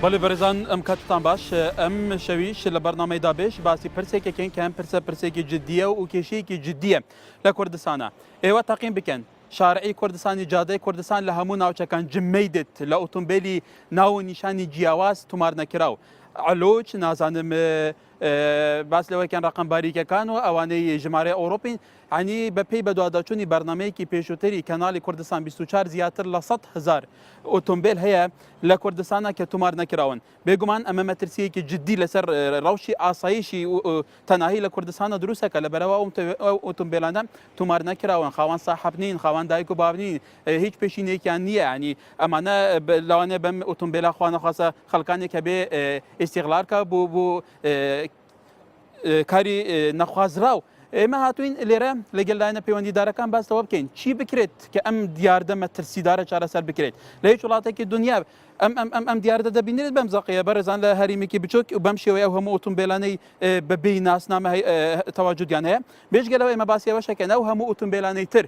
بەڵێ بەڕێزان ئەم کاتتان باش ئەم شەویش لە بەرنامەی دابێش باسی پرسێکەکەین کە ئەم پرسێکی جددیە و کێشەیەکی جددیە لە کوردستانە. ئێوە تاقیم بکەن شارعی کوردستانی جادەی کوردستان لە هەموو ناوچەکان جمەی دێت لە ئۆتۆمبیلی ناو و نیشانی جیاواز تومار نەکراو. علۆچ نازانم باس لەوەیکەن ڕقم باریکەکان و ئەوانەی ژمارە ئەوروپین عنی بەپێی بەدواداچوونی بەرنمەیەکی پێشووتری کەناڵی کوردستان 24 زیاتر لە 100,000 ئۆتۆمبیل هەیە لە کوردستانە کە تومار نەکراون. بێگومان ئەمە مەترسیەکی جددی لەسەر ڕەوشی ئاسایشی تەناهی لە کوردستانە دروستەکە لەبەرەوە ئۆتۆمبیلانە تومار نەکراون، خاوەن ساحەب نین، خاوەن دایک و باب نین، هیچ پێشینێکیان نییە. ینی ئەمانە لەوانەیە بەم ئۆتۆمبیلا خوا نەخواسە خەڵکانێک کە بێ ئیستیغلالکە بۆ کاری نەخوازراو. ئێمە هاتوین لێرە لەگەلایەنە پەیوەندیدارەکان باستەوە بکەین چی بکرێت کە ئەم دیاردە مەترسیدارە چارەسەر بکرێت لە هیچ وڵاتێکی دنیا. ئەم دیاردە دەبینێت بەم زەقەیە بەڕێزان لە هەریمێکی بچووک و بەم شێوەیە هەموو ئۆتۆمبیلانەی بەبێی ناسنامە تەواجودیان هەیە. بێژگەلەوە ئێمە باسی ئەوە شەکەن ئەو هەموو ئۆتۆمبیلانەی تر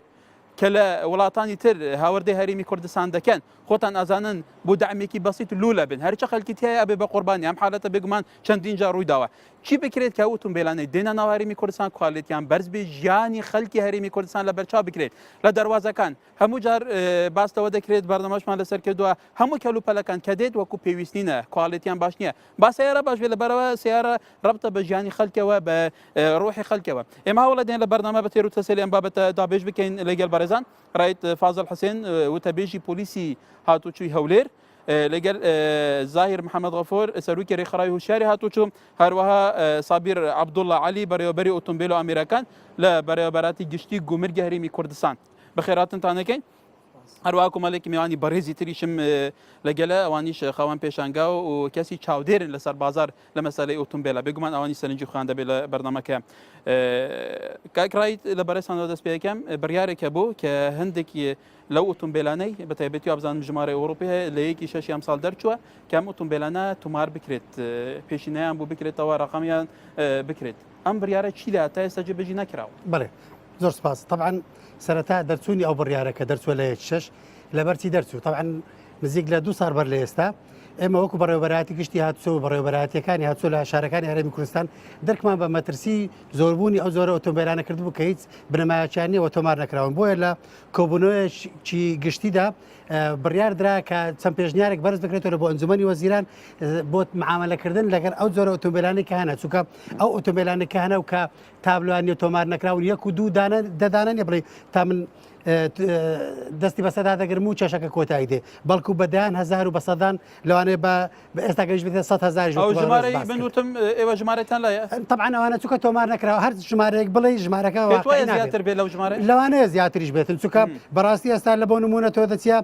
کە لە وڵاتانی تر هاوردەی هەریمی کوردستان دەکەن خۆتان ئازانن بۆ دەعمێکی بەسیط لوولە بن هەرچە خەڵکی تایە ئەبێ بە قوربانی ئەم حالەتە بێگومان چەندین جار ڕوویداوە. چی بکرێت کە ئۆتۆمبیلانەی دێنە ناو هەریمی کوردستان کوالێتیان بەرز بێ ژیانی خەڵکی هەریمی کوردستان لە بەرچاو بکرێت لە دەواازەکان هەموو جار باستەوە دەکرێت بەردەمەشمان لەسەر کردووە هەموو کەلوپەلەکان کە دێت وەکو پێویستینە کوالێتیان باش نییە با سیارە باش بێ لەبەرەوە سیارە ڕەبتە بە ژیانی خەڵکەوە بە ڕۆحی خەڵکەوە. ئێمە هەوڵە دێن لە بەرنامە بە تێر و تەسەلی ئەم بابەتە دابێژ بکەین لەگەڵ بەڕێزان ڕایت فازڵ حوسێن وتەبێژی پۆلیسی هاتوچووی هەولێر لەگەل زاهیر محەممەد غەفۆر سەرروکی ڕێکخراوی هوشیاری هاتوچوو هەروەها سابیر عەبدوڵڵا عەلی بەڕێوەبەری ئۆتۆمبیل و ئامێرەکان لە بەڕێوەبەراتی گشتی گومرگی هەرێمی کوردستان بەخێراتنتانەکەین. هەروەها کۆمەڵێکی میوانی بەڕێزی تریشم لەگەلە ئەوانیش خاوەن پێشانگا و کەسی چاودێرن لەسەر بازار لە مەسەلەی ئۆتۆمبیلە بێگومان ئەوانی سەرنجی خوان دەبێت لە بەرنامەکە. کاکڕایت لە بەڕێستانەوە دەست پێەکەم بڕیارێکە بوو کە هەندێکی لەو ئۆتۆمبیلانەی بەتایبەتی ئابزانم ژمارە ئەوروپی لە یەکی 6 ساڵ دەرچووە کە ئەم ئۆتۆمبیلانە تومار بکرێت پێشینەیان بوو بکرێتەوە ڕقەمیان بکرێت. ئەم بڕیارە چی لە تا ئێستا جێبەجێ نەکراوە؟ بڵێ زۆر سپاس. طبعا سەرەتا دەرچوونی ئەو بڕیارەکە دەرچووە لە 6 لەبەرچی دەرچوو طبعا نزیک لە 2 ساڵ بەر لە ئێستا ئێمە وەکو بەڕێوەبەراتی گشتی هاتووە و بەڕێوەبەراتیەکانی هاتووە لە شارەکانی هەرێمی کوردستان دەرکمان بە مەترسی زۆربوونی ئەو زۆرە ئۆتۆمبیلانە کردبوو کە هیچ بنەمایەکیانیەوە تۆمار نەکراون. بۆیە لە کۆبوونەوەیەکی گشتیدا بڕیار درا کە چەند پێشنیارێک بەرز بکرێتەوە بۆ ئەنجومەنی وەزیران بۆ معاملەکردن لەگەر ئەو زۆرە ئۆتۆمبیلانی کە هەنا چونکە ئەو ئۆتۆمبیلانی کە هەنا و کە تابلوانی تۆمار نەکراون 1 و 2 دەدانن بڵێ تا من دەستی بەسەدا دەگرم و چێشەکە کۆتایی دێ بەڵکو بەدان 1000 و بەسەدان لەوانەیە بە ئێستا گەیشت بێتە 100,000 ژمارەی بنوتم ئێوە ژمارەتان لایە طبعا ئەوانە چونکە تۆمار نەکراوە هەر ژمارەیەک بڵێ ژمارەکە زیاتر بێت لەو ژمارە لەوانەیە زیاتریش بێتن چونکە بەڕاستی ئێستا لە بۆ نمونە تۆ دەچیا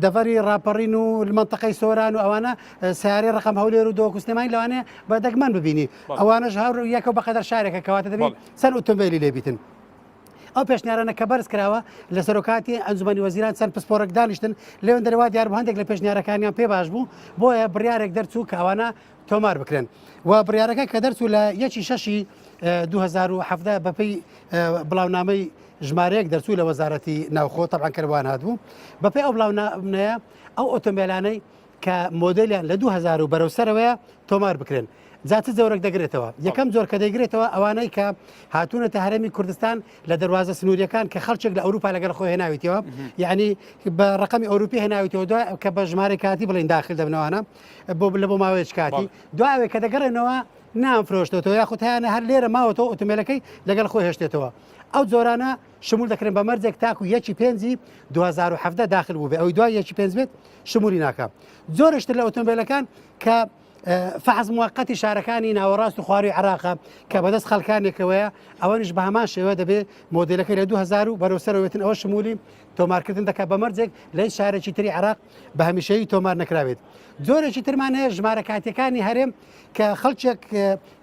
دەڤەری ڕاپەڕین و منتەقەی سۆران و ئەوانە سیارەی ڕقم هەولێر و دۆ کوستێمانی لەوانەیە بە دەگمەن ببینی ئەوانەش هەور یەکە بەقەدەر شارێکە کەواتە دەبێت سەر ئۆتۆمبیلی لێبیتن. ئەو پێشنیارانە کە بەرز کراوە لە سەرۆکاتی ئەنجومەنی وەزیران چەند پسپۆرێک دانیشتن لێوێن دەرەوە دیار بوو هەندێک لە پێشنیارەکانیان پێ باش بوو بۆیە بڕیارێک دەرچوو کە ئەوانە تۆمار بکرێن و بڕیارەکە کە دەرچوو لە 1/6 2017 بەپێی بڵاونامەی ژمارەیەک دەرچوو لە وەزارەتی ناوخۆ طبعا کەروان هاتبوو بەپێی ئەو بڵاونامەیە ئەو ئۆتۆمبیلانەی کە مۆدلیان لە 2000 و بەرەوسەرەوەیە تۆمار بکرێن. جاتە زۆرێک دەگرێتەوە یەکەم زۆر کە دەیگرێتەوە ئەوانەی کە هاتوونەتە هەرێمی کوردستان لە دەواازە سنووریەکان کە خەڵچێک لە ئەوروپا لەگەڵ خۆی هێناویتەوە یعنی بە ڕقمی ئەوروپی هێناویتەوە دوای کە بە ژمارە کاتی بڵین داخل دەبنەوەوانە لە بۆ ماوەیەک کاتی دوایەوەی کە دەگەڕێنەوە نامفرۆشتێتەوە یاخود هیانە هەر لێرە ماوەتەوە ئۆتۆمبیلەکەی لەگەڵ خۆی هێشتێتەوە. ئەو جۆرانە شمول دەکرێن بە مەرجێک تاکو 1/5 2017 داخل بوو بێ ئەوی دوای 1/5 بێت شمولی ناکە. زۆرشتر لە ئۆتۆمبیلەکان کە فحز موقتی شارەکانی ناوەڕاست و خواروی عراقە کە بەدەست خەڵکانێکەوەیە ئەوەنیش بە هەمان شێوە دەبێت مۆدلەکەی لە 2000 و بەرەوسەرەوێتن ئەوە شمولی تۆمارکردن دەکات بە مەرجێک لە شارێکی تری عراق بە هەمیشەیی تۆمار نەکراوێت. زۆرێکی ترمان هەیە ژمارە کاتەکانی هەرێم کە خەڵکێک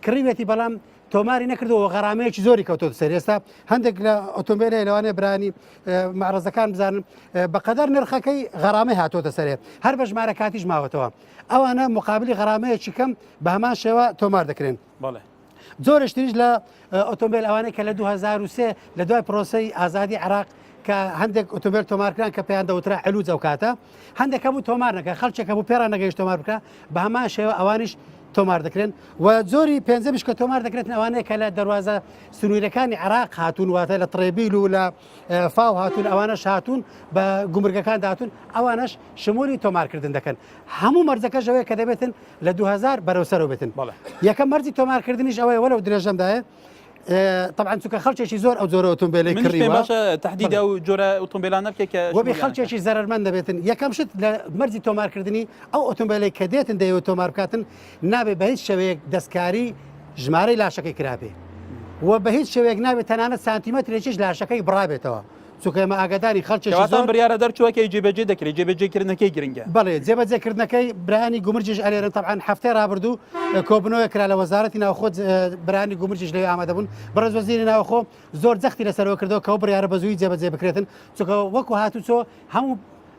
کڕیوێتی بەڵام تۆماری نەکردەوە غەرامەیەکی زۆری کەوتۆ سەر ئێستا هەندێک لە ئۆتۆمبیلە لەوانێ برانی معرەزەکان بزانن بەقەدەر نرخەکەی غەرامەی هاتۆتە سەرێ هەر بە ژمارە کاتیش ماوەتەوە ئەوانە مقابلی غەرامەیەکی کەم بە هەمان شێوە تۆمار دەکرێن. زۆرش تریش لە ئۆتۆمبیل ئەوانەی کە لە 2003 لە دوای پرۆسەی ئازادی عراق کە هەندێک ئۆتۆمبیل تۆمارکران کە پێیان دەوترا علوج ئەو کاتە هەندێک هەموو تۆمار نەکە خەڵکێک هەبوو پێران نەگەیشت تۆمار بکە بە هەمان شێوە ئەوانش تۆمار دەکرێن و زۆری پێنجەمیش کە تۆمار دەکرێتن ئەوانەیە کە لە دەواازە سنوورەکانی عراق هاتوون واتە لە تڕێبیل و لە فاو هاتوون ئەوانەش هاتوون بە گومرگەکان داهاتون ئەوانش شمولی تۆمارکردن دەکەن هەموو مەرجەکە ژەوەیە کە دەبێتن لە 2000 بەرەوسەرەوە بێتن یەکەم مەرجی تۆمارکردنیش ئەوەیە وەلەو درێژەمدایە طبعا چونکە خەڵکێکی زۆر ئەو جۆرە ئۆتۆمبیلەی کڕیوە باشە تهدید ئەو جۆرە ئۆتۆمبیلان نەبکە کە وەبێ خەڵکێکی زەرمەند دەبێتن یەکەم شت لە مەرجی تۆمارکردنی ئەو ئۆتۆمبیلەی کە دێتن دەیەوە تۆمار بکاتن نابێت بە هیچ شەوەیەک دەستکاری ژمارەی لاشەکەی کرابێ و بە هیچ شەوەیەک نابێت تەنانەت سانتیمەترێکیش لاشەکەی بڕابێتەوە چونکە ئێمە ئاگاداری خەڵکێکی زۆر بڕیارە دەرچووەکەی جێبەجێ دەکرێت جێبەجێکردنەکەی گرنگە بەڵێ جێبەجێکردنەکەی برانی گومرجش ئەلێرن طبعاً هەفتەی ڕابردوو کۆبنەوە کرا لە وەزارەتی ناوخۆ برانی گومرجش لێ ئامادەبوون بەڕێز وەزیری ناوخۆ زۆر جەختی لەسەرەوە کردەوە کە بڕیارە بەزووی جێبەجێ بکرێتن چونکە وەکو هاتوچۆ هەموو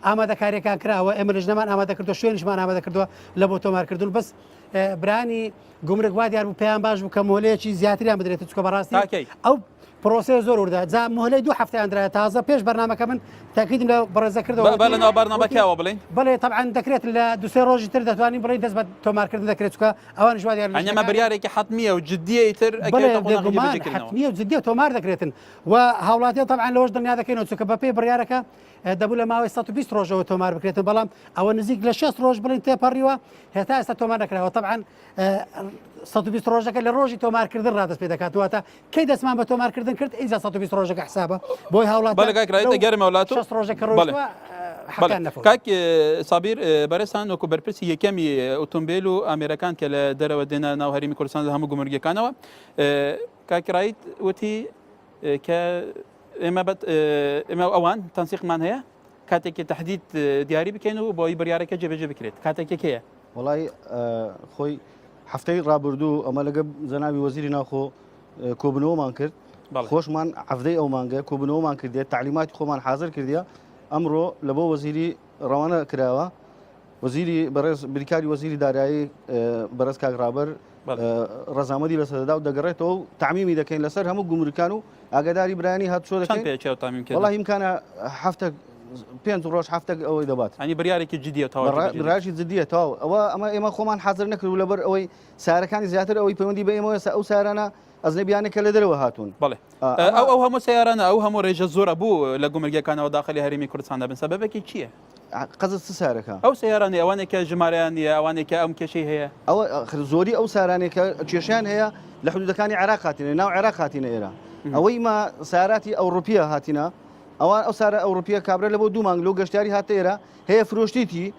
ئامادەکاریەکان کراوە ئێمە لەژنەمان ئامادەکردو شوێنشمان ئامادەکردووە لە بۆ تۆمارکردن بەس برانی گومرگ وا دیار بوو پێیان باش بوو کە مۆلەیەکی زیاتریان بدرێت چکە بەڕاستی ئەو پرۆسی زۆر وردە جا مهلەی 2 هەفتەیاندرا تازە پێش بەرنامەکە من تاکیدم لە بەڕێزەکردەوە لەناو بەرنامەکەوە بڵێن بڵێ طبعا دەکرێت لە دوسێ ڕۆژی تر دەتوانین بڵێ دەست بە تۆمارکردن دەکرێت چکە ئەوان ژوا دیار ئەمە بریارێکی حتمیە و جددیە تر حتمیە و جددیە تۆمار دەکرێتن و هاوڵاتیان طبعا لەوەش دڵنیا دەکەینەوە چکە بە پێی بڕیارەکە دەبوو لە ماوەی 120 ڕۆژەوە تۆمار بکرێتن بەڵام ئەوە نزیک لە 6 ڕۆژ بڵین تێپەڕیوە هێتا ئێستا تۆمار نەکراوە طبعا 120 ڕۆژەکە لە ڕۆژی تۆمارکردن ڕادست پێ دەکاتواتە کەی دەستمان بە تۆمارکردن کرد ئیجا 120 ڕۆژەکە حسابە بۆی هاوڵات گەرم وڵات 6 ڕۆژەکە ڕۆژوە کاک سابیر بەرەسان وەکو بەرپرسی یەکەمی ئۆتۆمبیل و ئامێرەکان کە لە دەرەوە دێنە ناو هەرمی کوردستان هەموو گومرگەکانەوە کاکرایت وتی کە ئێمە ئەوان تەنسیقمان هەیە کاتێکی تهدید دیاری بکەین و بۆی بڕیارەکە جێبەجێ بکرێت کاتێکێک هەیە وڵی خۆی هەفتەی ڕابردوو ئەمە لەگە زەناوی وەزیری ناوخۆ کۆبنەوەمان کرد خۆشمان هەفتەی ئەو مانگە کۆبنەوەمان کردێت تعلیماتی خۆمان حاضر کردیە ئەمڕۆ لە بۆ وەزیری ڕەوانە کراوە وەزیری بەڕێز بریکاری وەزیری دارایی بەرز کاکڕابەر ڕەزامەدی لەسەردا و دەگەڕێتەوە و تعمیمی دەکەین لەسەر هەموو گومرگەکان و ئاگاداری برانی هاتوچۆ دەکەین وڵی امکانە هەفتە 5 ڕۆژ هەفتە ئەوەی دەبات ئەنی بریارێکی جددیە بڕاشی جددیە تاو ئەمە خۆمان حاضر نەکرد لەبەر ئەوەی سارەکانی زیاتر ئەوەی پەیوەندی بە ئێمە ئەو سارانە ئەزنەبیانێکە لە دەرەوە هاتوون بڵێ ئەو هەموو سیارانە ئەو هەموو ڕێژە زۆرە بوو لە گومرگەکانەوە داخلی هەرمی کوردستان دەبن سەبەبێکی چییە؟ قەزت چ سارەکە ئەو سیارانی ئەوانێکە ژمارەیان نیە ئەوانێکە ئەم کێشەی هەیە ئەوە زۆری ئەو سارانێکە کێشیان هەیە لە حدودەکانی عێراق هاتینە ناو عێراق هاتینە ئێرە ئەوەی ما ساراتی ئەوروپیە هاتینە ئەوان ئەو سارە ئەوروپیە کابرا لە بۆ 2 مانگ لەو گەشتیاری هاتە ئێرە هەیە فرۆشتیتی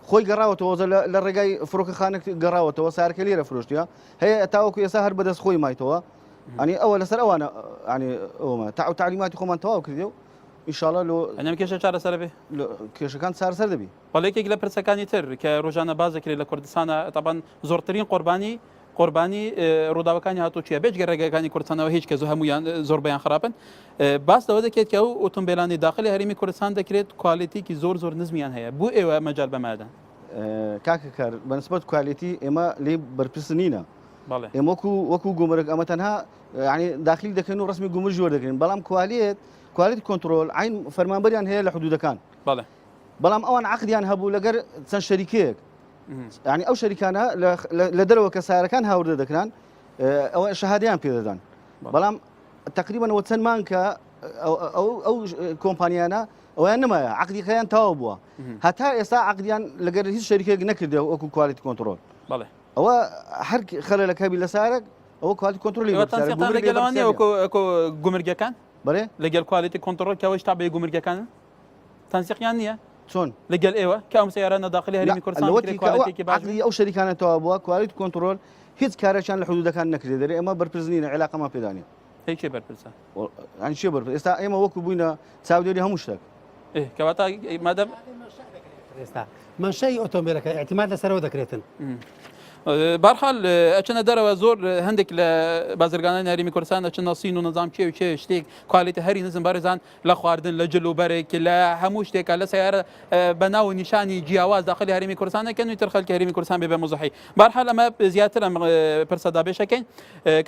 خۆی گەڕاوەتەوە لە ڕێگای فڕۆکەخانێک گەڕاوەتەوە سارکە لێرە فرۆشتیە هەیە تاوەکو ئێستا هەر بەدەست خۆی مایتەوە ئەنی ئەوە لەسەر ئەوانە ینی ئەومە تا تعلیماتی خۆمان تەواو کردێ و ئینشاءڵڵا ئەم کێشە چارەسەر بێ کێشەکان چارەسەر دەبی بەڵێکێک لە پرسەکانی تر کە ڕۆژانە بازەکرێت لە کوردستانە تابان زۆرترین قوربانی ڕووداوەکانی هاتوچیە بێجگە ڕێگەکانی کوردستانەوە هیچ کە هەمویان زۆر بەیان خراپن باس لەوە دەکێت کە ئەو ئۆتۆمبیلانی داخلی هەرمی کوردستان دەکرێت کوالیتیکی زۆر نزمیان هەیە بوو ئێوە مەجال بەمادە کاکە کار بەنسبەت کوالیتی ئێمە لێ بەرپرس نینە ئێمە وەکو گومرگ ئەمە تەنها ینی داخلی دەکەن و ڕسمی گومرج جوړ دەکەین بەڵام کوالیتی کۆنتترۆل عین فەرمانبەریان هەیە لە حدودەکان بەڵام ئەوان عقدیان هەبوو لەگەر چەند شەریکەیەک ینی ئەو شەریکانە لە دەرەوە کە سارەکان هاوردە دەکران ئەوە شەهادیان پێدەدان بەڵام تقریبانەوە چەند مانکە ئەو کۆمپانیانە ئەویان نمایە عقدیەکەیان تەواو بووە هەتا ئێستا عقدیان لەگەر هیچ شەریکێک نەکردێ وەکو کوالیتی کۆنتترۆل ئەوە هەر خەلەلەکە بی لە سارێک ئەوە کوالیتی کۆنتترۆلی لەگەڵوانە گومرگەکان بەێ لەگەل کوالیتی کۆنتترۆل کەەوەش تا بێ گومرگەکان تەنسیقیان نییە چۆن لەگەل ئێوە کە ئەم سیارانە داخلی هەرمی کوردستان ئەو شەریکانە تەوا بووە کوالیتی کۆنتترۆل هیچ کارێکیان لە حدودەکان نەکرێت دەرێ ئەمە بەرپرسنینە عێلاقەمان پێدانێت هیچ بەرپرسە چێ بەرپرس ئێستا ئێمە وەکو بووینە چاودێری هەموو شتێک کەواتە مادەم ئێستا منشەی ئۆتۆمبیلەکە احتیمال لەسەرەوە دەکرێتن بەرحاڵ ئەچنە دەرەوە زۆر هەندێک لە بازرگانانی هەرێمی کوردستان ئەچنە سین و نظام چێ و چێ شتێک کوالیتە هەری نزم بەرزان لە خواردن لە جل و بەرێک لە هەموو شتێکە لە سیارە بەناو نیشانی جیاواز داخلی هەرێمی کوردستانەکەن و تر خەڵکی هەرێمی کوردستان بێ بە مزەحی بەرحاڵ ئەمە زیاتر ئەم پرسەدا بێشەکەین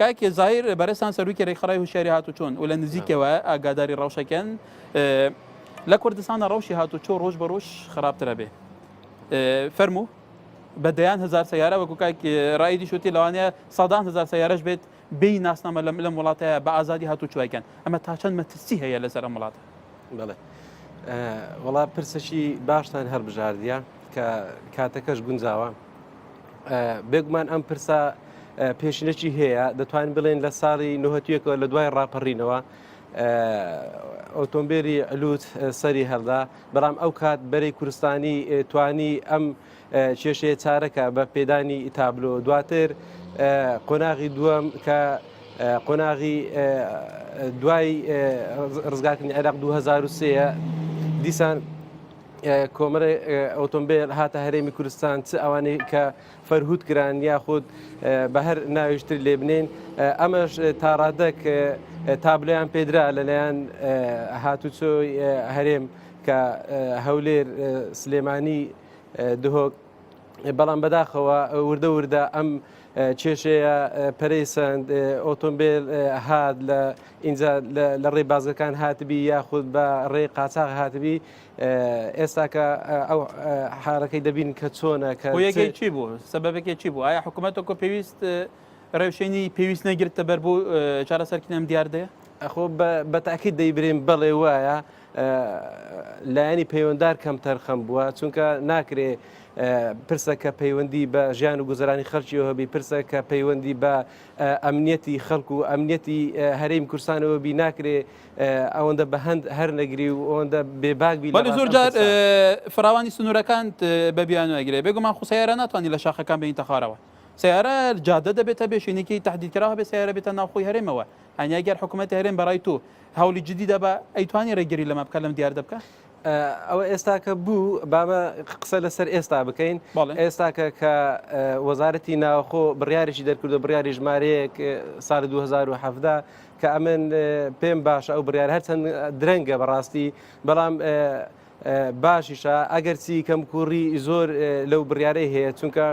کاکی زاهیر بەرزستان سەرروکی ڕێکخراوی هوشیاری هاتو چۆن و لە نزیکەوە ئاگاداری ڕەوشەکەن لە کوردستانە ڕەوشی هاتو چۆ ڕۆژ بە ڕۆژ خراپترە بێ فەرموو بەدەیان هزار سیارە وەکو کاک ڕایدی شوتی لەوانەیە سەدان هزار سیارەش بێت بێی ناسنامە لەم وڵاتەیە بە ئازادی هاتو چوایکەن ئەمە تا چەند مەترسی هەیە لەسەر ئەم وڵاتە بڵێ وڵا پرسەشی باشتان هەڵبژاردیە کە کاتەکەش گونجاوە بێگومان ئەم پرسە پێشینەکی هەیە دەتوانین بڵێن لە ساڵی نوهەتویەکەوە لە دوای ڕاپەڕینەوە ئۆتۆمبیلی ئەلووت سەری هەڵدا بەڵام ئەو کات بەرەی کوردستانی توانی ئەم کێشەیە چارەکە بە پێدانی تابلۆ دواتر قۆناغی دووەم کە قۆناغی دوای ڕزگارکردنی عێراق 2003 دیسان کۆمەڵی ئۆتۆمبیل هاتە هەرێمی کوردستان چ ئەوانەی کە فەرهود کران یاخود بە هەر ناویشتر لێ بنێن ئەمەش تاڕادەک تابلۆیان پێدرا لەلایەن هاتوچۆی هەرێم کە هەولێر سلێمانی دهۆک بەڵام بەداخەوە وردە وردە ئەم کێشەیە پەرەیسەند ئۆتۆمبیل هات لە ئینجا لە ڕێ بازەکان هاتبی یاخود بە ڕێ قاچاق هاتبی ئێستاکە ئەو حارەکەی دەبین کە چۆنە کە یەکێک چی بوو سەبەبێکی چی بوو ئایا حکوومەتەکە پێویست ڕێوشێنی پێویست نەگرتە بەر بوو چارەسەرکردن ئەم دیاردەیە ئەخۆ بەتاکید دەیبرێن بەڵێ وایە لایەنی پەیوەنددار کەم تەرخەم بووە چونکە ناکرێ پرسە کە پەیوەندی بە ژیان و گوزەرانی خەڵکیەوە بی پرسە کە پەیوەندی بە ئەمنیەتی خەڵکو و ئەمنیەتی هەرێمی کوردستانەوە بی ناکرێ ئەوەندە بە هەند هەر نەگری و ئەوەندە بێباک بی بەڵێ زۆر جار فراوانی سنوورەکان بە بیانوەگرێ بێگومان خو سیارە ناتوانانی لە شاخەکان بینتە خوارەوە سیارە جادە دەبێتە بێشینێکی تهدیدکراوە بێ سیارە بێتە ناوخۆی هەرێمەوە هەنیاگەر حکوومەتی هەرێم بەڕای تۆ هەولی جدی دەبە ئەیتوانی ڕێگەری لەمە بکە لەم دیار دەبکە ئەوە ئێستاکە بوو بامە قسە لەسەر ئێستا بکەین ئێستاکە کە وەزارەتی ناوخۆ بڕیارێکی دەرکردو بڕیاری ژمارەیەک ساڵی 2017 کە ئەمن پێم باشە ئەو بڕیار هەرچەند درەنگە بەڕاستی بەڵام باشیشە ئەگەرچی کەم کوڕی زۆر لەو بڕیارەی هەیە چونکە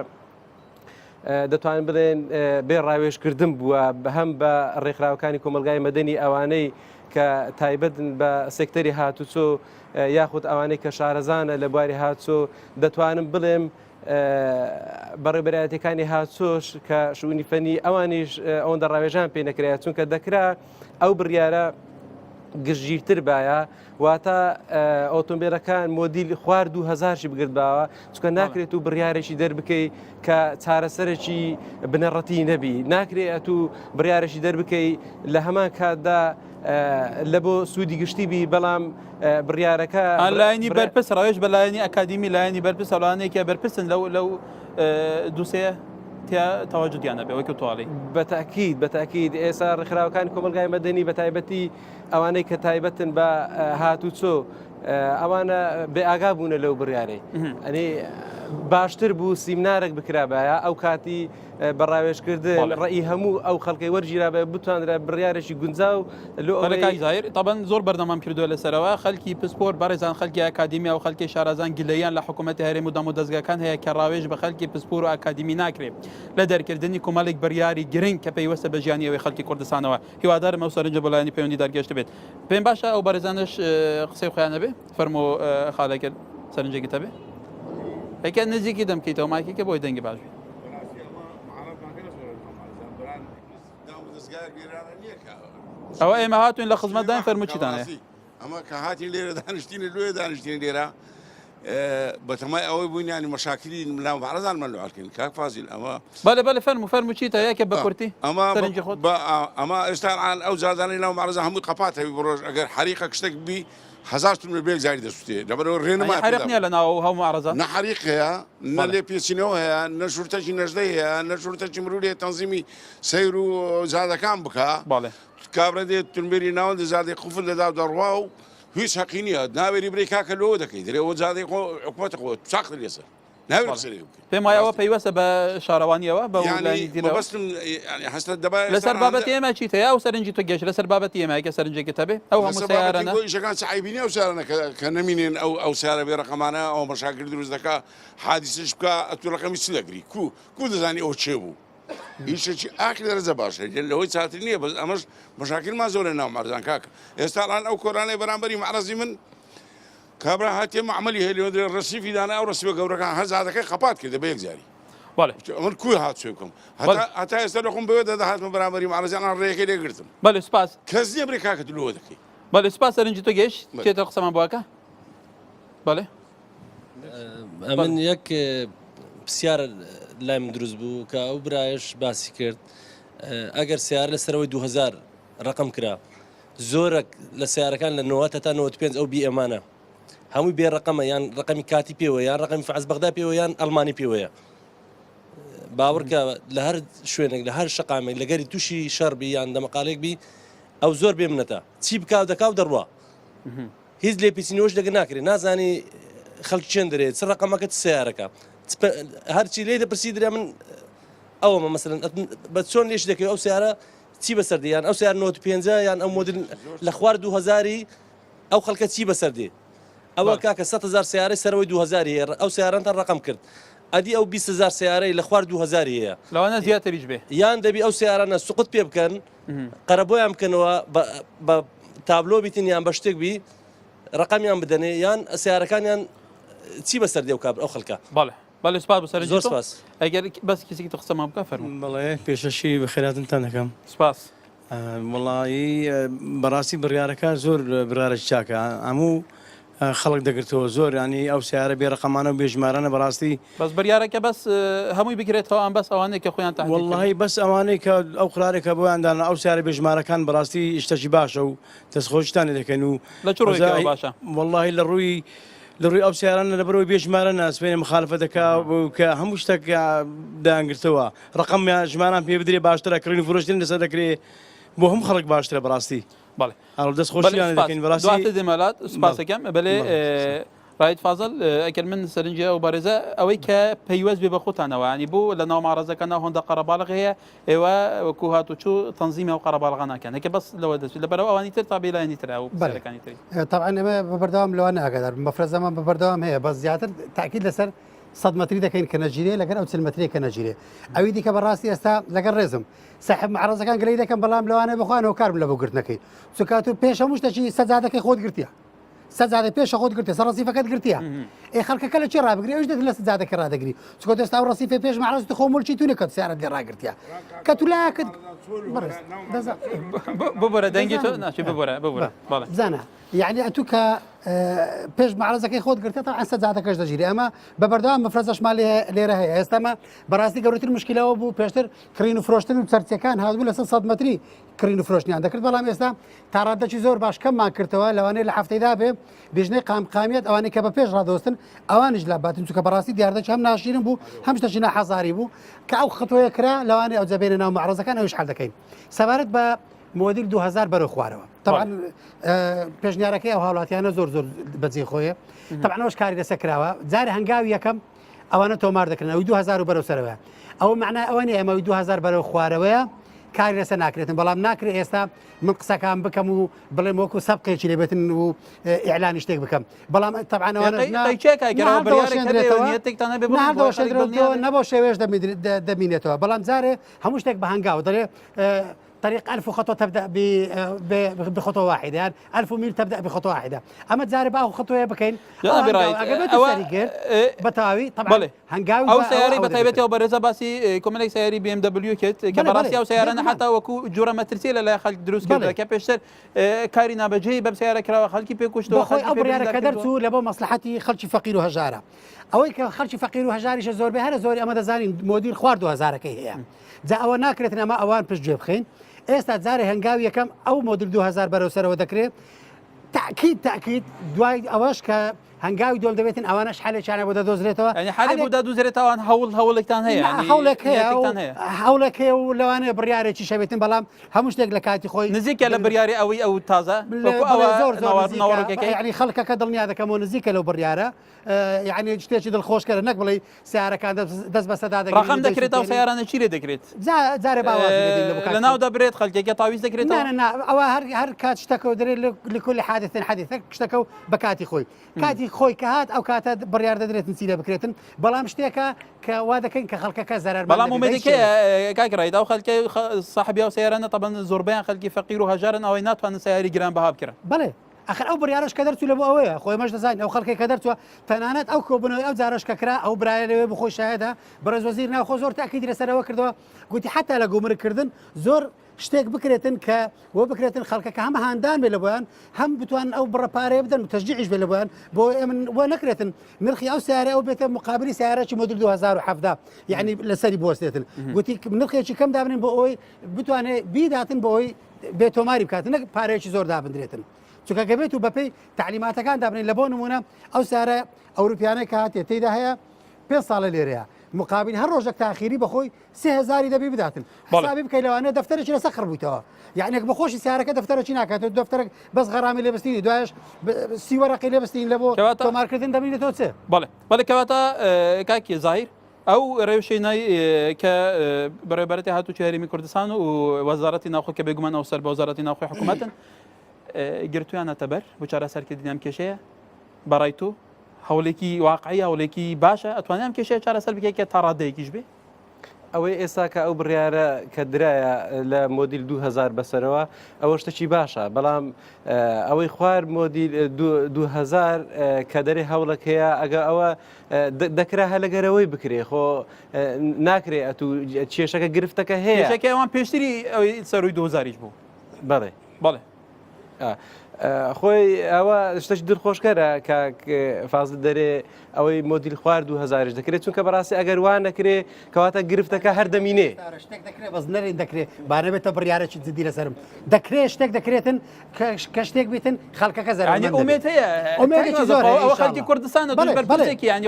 دەتوانین بڵێن بێ ڕاوێژکردن بووە هەم بە ڕێکخراوەکانی کۆمەلگای مەدەنی ئەوانەی کە تایبەتن بە سێکتەری هاتوچۆ یاخود ئەوانەی کە شارەزانە لە بواری هاتچۆ دەتوانم بڵێم بەڕێبەرایەتەکانی هاتچۆش کە شوونی فەنی ئەوانیش ئەوەندە ڕاوێژان پێ نەکرێت چونکە دەکرا ئەو بڕیارە گشتگیرتر باە واتە ئۆتۆمبیلەکان مۆدیل خوارد 2000 بگرت باوە چکە ناکرێت و بڕیارێکی دەربکەی کە چارەسەرێکی بنەڕەتی نەبی ناکرێت و بڕیارێکی دەربکەی لە هەمان کاتدا لە بۆ سوودی گشتیبی بەڵام بڕیارەکە لایەنی بەرپرس ڕاوێژ بە لایەنی ئەکادیمی لایەنی بەرپرس ئەوانەیەکە بەرپرسن لەو دووسەیە تەواجدیانە بێ وەکو تواڵی بەتاکید ئێستا ڕێکخراوەکانی کۆمەلگای مەدەنی بە تایبەتی ئەوانەی کە تایبەتن بە هاتوچۆ ئەوانە بێ ئاگا بوونە لەو بڕیارەی ئەنی باشتر بوو سیمنارێک بکرابایە ئەو کاتی بەڕاوێژکردن ڕێی هەموو ئەو خەڵکی وەرگیرا بە بتوانرا بڕیارێکی گونجاو زایر طبعا زۆر بەردەمان کردووە لەسەرەوە خەڵکی پسپۆر بەڕێزان خەڵکی ئاکادیمی و خەڵکی شارەزان گلەیان لە حکوومەتی هەرێم و دەم و دەستگاکان هەیە کە ڕاوێژ بە خەڵکی پسپۆر و ئاکادیمی ناکرێت لە دەرکردنی کۆمەڵێک بڕیاری گرنگ کە پێیوەستە بە ژیانیەوەی خەڵکی کوردستانەوە هیوادارم ئەو سەرنجە بە لایەنی پەیوەندی دارگەشت بێت پێم باشە ئەو بەڕێزانش قسەی خۆیان نەبێ فەرمۆ خاڵێکرد سەرنجێکی تەبێ ئەکە نزیکی دەمکەیتەوە ماکێکە بۆی دەنگی باش بێت ئەوە ئێمە هاتوین لە خزمەتدان فەرموچیتانێ ئەمە کە هاتی لێرە دانیشتینە لێ دانیشتین لێرە بەتەمای ئەوەی بووینیانی مەشاکری ملا بەڕزان مەلوعکەین کاک فازیل ئەمە بەڵێ فەرموچیتە یەکە بە کورتی ئەمە ئێستان ئەو جادانی لاو مەڕزە هەمووی قەپات هەوی بڕۆژ ئەگەر حریقە کشتێک بی 1000 بێ زاری دەسووتێ لەبەرەوە ڕێنەما حریق نییە لە ناو هەموو عەرەزە نە حریق هەیە نە لێ پێچینەوە هەیە نە شورتەکی نەژدەی هەیە نە شورتەکی مرورێ تەنزیمی سەیر و زادەکان بکە کابرا دێت تونبێری ناوەندە زادی قوفل لەدا دەڕوا و هیچ حەقی نییە ناوێری برێ کاکە لەوە دەکەیت درێەوە زادی حکوومەتە خۆ چاق لێسەر ناوی قسەی پێم وایەوە پەیوەستە بە شارەوانیەوە بە بەبستم هەستە دەبای لەسەر بابەت ئێمە چیتە یا و سەرنجی تۆ گەشت لەسەر بابەت ئێمەکە سەرنجێکە تەبێ ئەو هەموو سیارانە ئیشەکان سعیبینی ئەو سیارانە کە نەمینێن ئەو سیارە بێ ڕقەمانە ئەو مەشاکل دروست دەکا حادیسش بکە ئەتو ڕقەمی چ دەگری کو دەزانی ئەو چێ بوو ئیشێکی ئاخر دەرەجە باشە لەوەی چاتر نییە بەس ئەمەش مەشاکلمان زۆرە ناو مارزان کاکە ئێستا ئەڵان ئەو کۆرانەی بەرامبەری معرەزی من کابرا هاتێ معمەلی هەیە لێ ڕسیفی دانا ئەو ڕسیبە گەورەکان هەزادەکەی خەپات کردە بە یەک جاری من کوی هات سوێ بکەم هەتا ئێستا لەخۆم بەوێ دەدەهاتمە بەرامبەری معرەزیان ڕێیەکەی لێگرتم بەڵێ سوپاس کەس نییە بڕێ کاکە لەوە دەکەی بەڵێ سوپاس سەرنجی تۆ گەشت چێتە قسەمان بواکە بەڵێ من یەک پرسیارە لایم دروست بوو کە ئەو برایش باسی کرد ئەگەر سیارە لەسەرەوەی 2000 ڕقم کرا زۆرە لە سیارەکان لە 90 تا 95 ئەو بی ئەمانە هەمووی بێ ڕقەمە یان ڕقەمی کاتی پێوە یان ڕقەمی فعز بەغدا پێوە یان ئەڵمانی پێوەیە باوەڕکە لە هەر شوێنێک لە هەر شقامێک لەگەری تووشی شەڕبی یان دەمەقالێک بی ئەو زۆر بێ منەتە چی بکاو دەکاو دەڕوا هیچ لێ پیسینەوەش دەگە ناکرێت نازانی خەڵکی چێن دەرێت چ ڕقەمەکە سیارەکە هەرچی لێ دەپرسی درێ من ئەوەمە مەسەرەن بە چۆن لێش دەکەوێت ئەو سیارە چی بەسەردی یان ئەو سیار 95 یان ئەو مۆدل لە خوار 2000 ئەو خەڵکە چی بەسەردی ئەوە کاکە 100,000 سیارەی سەرەوەی 2000 هەیە ئەو سیارانتان ڕقم کرد ئەدی ئەو 20,000 سیارەی لە خوار 2000 هەیە لەوانە زیاتریش بێ یان دەبی ئەو سیارانە سوقت پێ بکەن قەرەبۆیان بکەنەوە بە تابلۆ بیتن یان بە شتێک بی ڕقەمیان بدەنێ یان سیارەکانیان چی بەسەردی ئەو خەڵکە بەڵێ سوپاس بەسەر زۆر سپاس ئەگەر بەس کەسێکی قسەمان بکە فەرموو بەڵێ پێشەشی بەخێراتتان دەکەم سپاس وڵایی بەڕاستی بڕیارەکە زۆر برارە چاکە هەموو خەڵک دەگرتەوە زۆر ینی ئەو سیارە بێڕقەمانە و بێژمارانە بەڕاستی بەس بریارەکە بەس هەمووی بگرێتەوە ئەم بەس ئەوانەیە کە خۆیان تاقی وڵی بەس ئەوانەی کە ئەو قرارێکە بۆیاندان ئەو سیارە بێژمارەکان بەڕاستی شتەشی باشە و دەستخۆشتانی دەکەن و لە چ ڕۆیەوە باشە وڵی لە ڕووی ئەو سیارانە لەبەرەوەی بێژمارە ناسبێنێ مخالفە دەکا کە هەموو شتێک داگرتەوە ڕقم ژماران پێ بدرێ باشترە کڕین و فرۆشتن لەسەر دەکرێت بۆ هەموو خەڵک باشترە بەڕاستی بەڵێ هەڵ دەستخۆشییان دەکەین بەڕاستی دێمەلات سپاسەکەم بەلێ ڕایت فازل ئەگەر من سەرنجە و بەڕێزە ئەوەی کە پەیوەست بێ بە خۆتانەوە ینی بوو لە ناو ماڕازەکەنا هۆندە قەرەباڵغ هەیە ئێوە وەکو هاتوچوو تەنزیمە و قەرەباڵغا ناکەن ئەکە بەس لەوە دەچێت لەبەرەوە ئەوانی تر تا بێلایانی ترا و بەرەکانی تری طبعا ئێمە بەبەردەوام لەوە ناگەدار مەفرەزەمان بەبەردەوام هەیە بەس زیاتر تاکید لەسەر 100 متری دەکەین کە نەگیرێ لەگەر ئەو 40 متری کە نەگیرێ ئەوی دیکە بەڕاستی ئێستا لەگەر ڕێزم ساحب معرەزەکان گلەی دەکەم بەڵام لەوانە بخوانەوە کارم لە بۆ گرتنەکەی چکات و پێش هەموو شتێکی سەجادەکەی خۆت گرتیە سەجادە پێشە خۆت گرتێ سەر ڕسیفەکەت گرتیە ئێ خەڵکەکە لە چی ڕابگری ئەوش دێت لە سەجادەکە ڕادەگری چکۆ ئێستا ئەو ڕسیفە پێش معرەز تو خۆمولچی تو نەکەت سیارەت لێ ڕاگرتیە کە تو لاکت ببرە دەنگی تۆ ناچی ببرە بزانە یعنی ئەتو کە پێش معرەزەکەی خۆت گرتێت تا سەجادەکەش دەژیری ئەمە بەبەردەوام مەفرەزەشمان لێرە هەیە ئێستامە بەڕاستی گەورەتر مشکلەوە بوو پێشتر کڕین و فرۆشتن و سەرچیەکان هاتبوو لەسەر 100 متری کڕین و فرۆشتنیان دەکرد بەڵام ئێستا تا ڕادەکی زۆر باش کەممان کردەوە لەوانەیە لە هەفتەیدا بێ بێژنەی قامقامیەت ئەوانەی کە بە پێش ڕادۆستن ئەوانش لا باتن چونکە بەڕاستی دیاردەچ هەم ناشرین بوو هەم شتەشی ناحەزاری بوو کە ئەو خەتۆیە کرا لەوانەیە ئەو جەبێنە ناو معرەزەکان ئەوش حەل دەکەین سەبارەت بە مۆدیل 2000 بەرەو خوارەوە طبعا پێشنیارەکەی ئەو هاوڵاتیانە زۆر بەجێ خۆیە طبعا ئەوش کاری لەسەر کراوە جارێ هەنگاوی یەکەم ئەوانە تۆمار دەکردن ئەوی 2000 بەرەو سەرەوە ئەو معنای ئەوە نیە ئەمەوی 2000 بەرەو خوارەوەیە کاری لەسەر ناکرێتن بەڵام ناکرێت ئێستا من قسەکان بکەم و بڵێم وەکو سەبقێکی لێبێتن و ئیعلانی شتێک بکەم بەڵام طبعا نەبۆ شێوێش دەمینێتەوە بەڵام جارێ هەموو شتێک بە هەنگاو دەڵێ طريق 1000 خطوة تبدأ بخطوة واحدة يعني 1000 ميل تبدأ بخطوة واحدة أما تزارب أو خطوة بكين بتاوي طبعا هنقاوي أو سياري بتايبتي أو برزة باسي كمالي سياري BMW كت كبراسي أو سيارة حتى وكو جورا مترسيلة لا خلق دروس كده كبشتر كاري نابجي بب سيارة كلا خلقي بيكوشتو خلقي أو بريارة كدرتو لبو مصلحتي خلقي فقير وهجارة أويك خلقي فقير وهجاري شزور بهذا زوري أما دزاني موديل خوار 2000 كي هي جا أو ناكرتنا ما أوان بش جيب خين ئێستا جارێ هەنگاوی یەکەم ئەو مۆدل 2000 بەرەو سەرەوە دەکرێت تاکید دوای ئەوەش کە هەنگاوی دۆل دەبێتن ئەوانەش حالێکیانە بۆ دەدۆزرێتەوە ینی حالێ بۆ دادوزرێتەوەوان هەوڵێکتان هەیە هەوڵێک هەوڵێک هەیە و لەوانەیە بڕیارێکی شەبێتن بەڵام هەموو شتێک لە کاتی خۆی نزیکە لە بڕیاری ئەوەی ئەو تازە ینی خەڵکەکە دڵنیا دەکەم و نزیکە لەو بڕیارە یعنی شتێکی دڵخۆشکەرە نەک بڵێ سیارەکان دەست بەسەدا ڕقم دەکرێتەوە سیارانە چی لێ دەکرێت جارێ باوە لە ناو دەبرێت خەڵکێکە تاویز دەکرێت ئەوە هەر کات شتەکە و دەرێت لەکلی حادثن حەدیثە شتەکە و بە کاتی خۆی کاتی خۆی کە هات ئەو کاتە بڕیار دەدرێتن چی لێ بکرێتن بەڵام شتێکە کە وا دەکەین کە خەڵکەکە زەرەر بەڵام ومێدەکە کاگڕیت ئەو خەڵکی صاحبیا و سیارانە طبعا زۆربیان خەڵکی فەقیر و هەژارن ئەوەی ناتوانن سیاری گران بەها بکرن بەڵێ ئەخر ئەو بڕیارش کە دەرچوو لە بۆ ئەوەیە خۆی مەش دەزانین ئەو خەڵکی کە دەرچووە تەنانەت ئەو کۆبنەوەی ئەو جارش کە کرا ئەو برایە لەوێ بخۆی شایەدا بەڕێز وەزیر ناوخۆ زۆر تاکیدی لەسەرەوە کردەوە گوتی حتا لە گومڕکردن زۆر شتێک بکرێتن کە وە بکرێتن خەڵکەکە هەمە هاندان بێ لە بۆیان هەم بتوان ئەو بڕەپارەیە بدەن و تەشجیعش بێ لە بۆیان بۆ وە نەکرێتن نرخی ئەو سیارە ئەو بێتە مقابلی سیارەی مۆدل 2017 یعنی لەسەری بوەستێتن گوتی نرخێکی کەم دابنین بۆ ئەوی بتوانێت بیداتن بۆ ئەوی بێتۆماری بکاتن نەک پارەیەکی زۆر دابدرێتن چونکە گەبێت و بەپێی تعلیماتەکان دابنین لە بۆ نمونە ئەو سیارە ئەوروپیانەی کە هاتێ تێیدا هەیە 5 ساڵە لێرەیە مقابل هەر ڕۆژێک تاخیری بەخۆی 3000 دەبی بداتن حسابی بکەی لەوانەیە دەفتەرێکی لە سەخر بوویتەوە یعنی بەخۆشی سیارەکە دەفتەرێکی ناکاتێت دەفتەرێک بەس غەرامی لێبستنی دوایش سیوەرەقی لێبستین لە بۆ تۆمارکردن دەبینێتەوە چێ بەڵێ کەواتە کاکی زاهیر ئەو ڕێوشینەی کە بەڕێبەتی هاتوو هەرێمی کوردستان و وەزارەتی ناوخۆ کە بێگومان ئەو سەر بە وەزارەتی ناوخۆی حکوومەتن گرتویانەتە بەر بۆ چارەسەرکردنیان کێشەیە بەڕای تو هەوڵێکی واقعی هەوڵێکی باشە ئەتوانیان کێشەیە چارەسەر بکەیت کە تا ڕادەیەکیش بێ ئەوەی ئێستا کە ئەو بڕیارە کە درایە لە مۆدیل 2000 بەسەرەوە ئەوە شتێکی باشە بەڵام ئەوەی خوار مۆدیل 2000 کە دەرێ هەوڵەکەیە ئەگە ئەوە دەکرا هەلەگەرەوەی بکرێ خۆ ناکرێ ئەتو کێشەکە گرفتەکە هەیە کێشەکە ئەوان پێشتری ئەوەی سەروی 2000 بوو بەڵێ بەڵێ خۆی ئەوە شتێک دڵخۆشکەرە کە فازل دەرێ ئەوەی مۆدیل خوار 2000 دەکرێت چونکە بەڕاستی ئەگەر وان نەکرێ کەواتە گرفتەکە هەر دەمینێ شتێک دەکرێت بەس نەرێن دەکرێت بانەبێتە بڕیارێکی جدی لەسرم دەکرێت شتێک دەکرێتن کە شتێک بێتن خەڵکەکە زەرمەند ینی ئومێد هەیە ئومێدێکی زۆر ئەو خەڵکی کوردستانە بەرپرسێکی ینی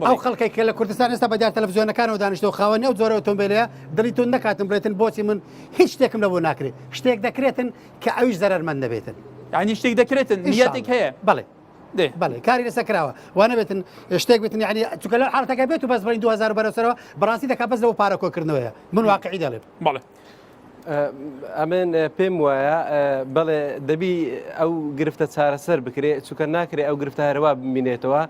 ئەو خەڵکی کە لە کوردستان ئێستا بەدیار تەلەڤیزیۆنەکانەوە دانیشتەوە خاوەنی ئەو زۆرە ئۆتۆمبیلەیە دڵی تۆ نەکاتم بڵێتن بۆچی من هیچ شتێکم لەبۆ ناکرێت شتێک دەکرێتن کە ئەویش زەرمەند نەبێتن ینی شتێک دەکرێتن نیەتێک هەیە بەڵێ بەڵێ کاری لەسەر کراوە وانە بێتن شتێک بێتن یعنی چونکە لەو حاڵەتەکە بێت و بەس بڵین 2000 بەرەسەرەوە بەڕاستی دەکات بەس لەوە پارە کۆکردنەوەیە من واقعی دەڵێم بەڵێ ئەمن پێم وایە بەڵێ دەبی ئەو گرفتە چارەسەر بکرێت چونکە ناکرێ ئەو گرفتە هەرەوە ببینێتەوە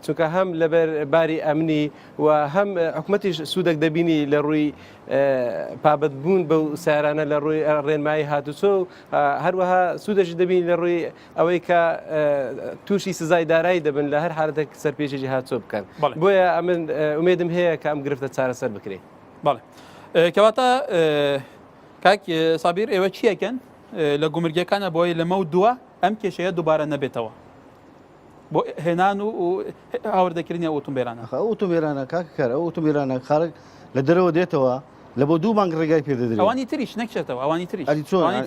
چونکە هەم لەبەر باری ئەمنی و هەم حکوومەتیش سوودێک دەبینی لە ڕووی پابەتبوون بەو سیارانە لە ڕووی ڕێنمایی هاتوچۆ و هەروەها سوودەش دەبین لە ڕووی ئەوەی کە تووشی سزای دارایی دەبن لە هەر حالەتێک سەرپێشێکی هاتچۆ بکەن بۆیە ئەمن ئومێدم هەیە کە ئەم گرفتە چارەسەر بکرێت بەڵێ کەواتە کاک سابیر ئێوە چیەکەن لە گومرگەکانە بۆی لەمە دووە ئەم کێشەیە دووبارە نەبێتەوە بۆ هێنان و هاوردەکردنی ئۆتۆمبیلانە ئۆتۆمبیلانە کاکەکار ئەو ئۆتۆمبیلانە خاڵک لە دەرەوە دێتەوە لە بۆ دوو بانک ڕێگای پێدەدرێت ئەوانی تریش نەکشێتەوە ئەوانی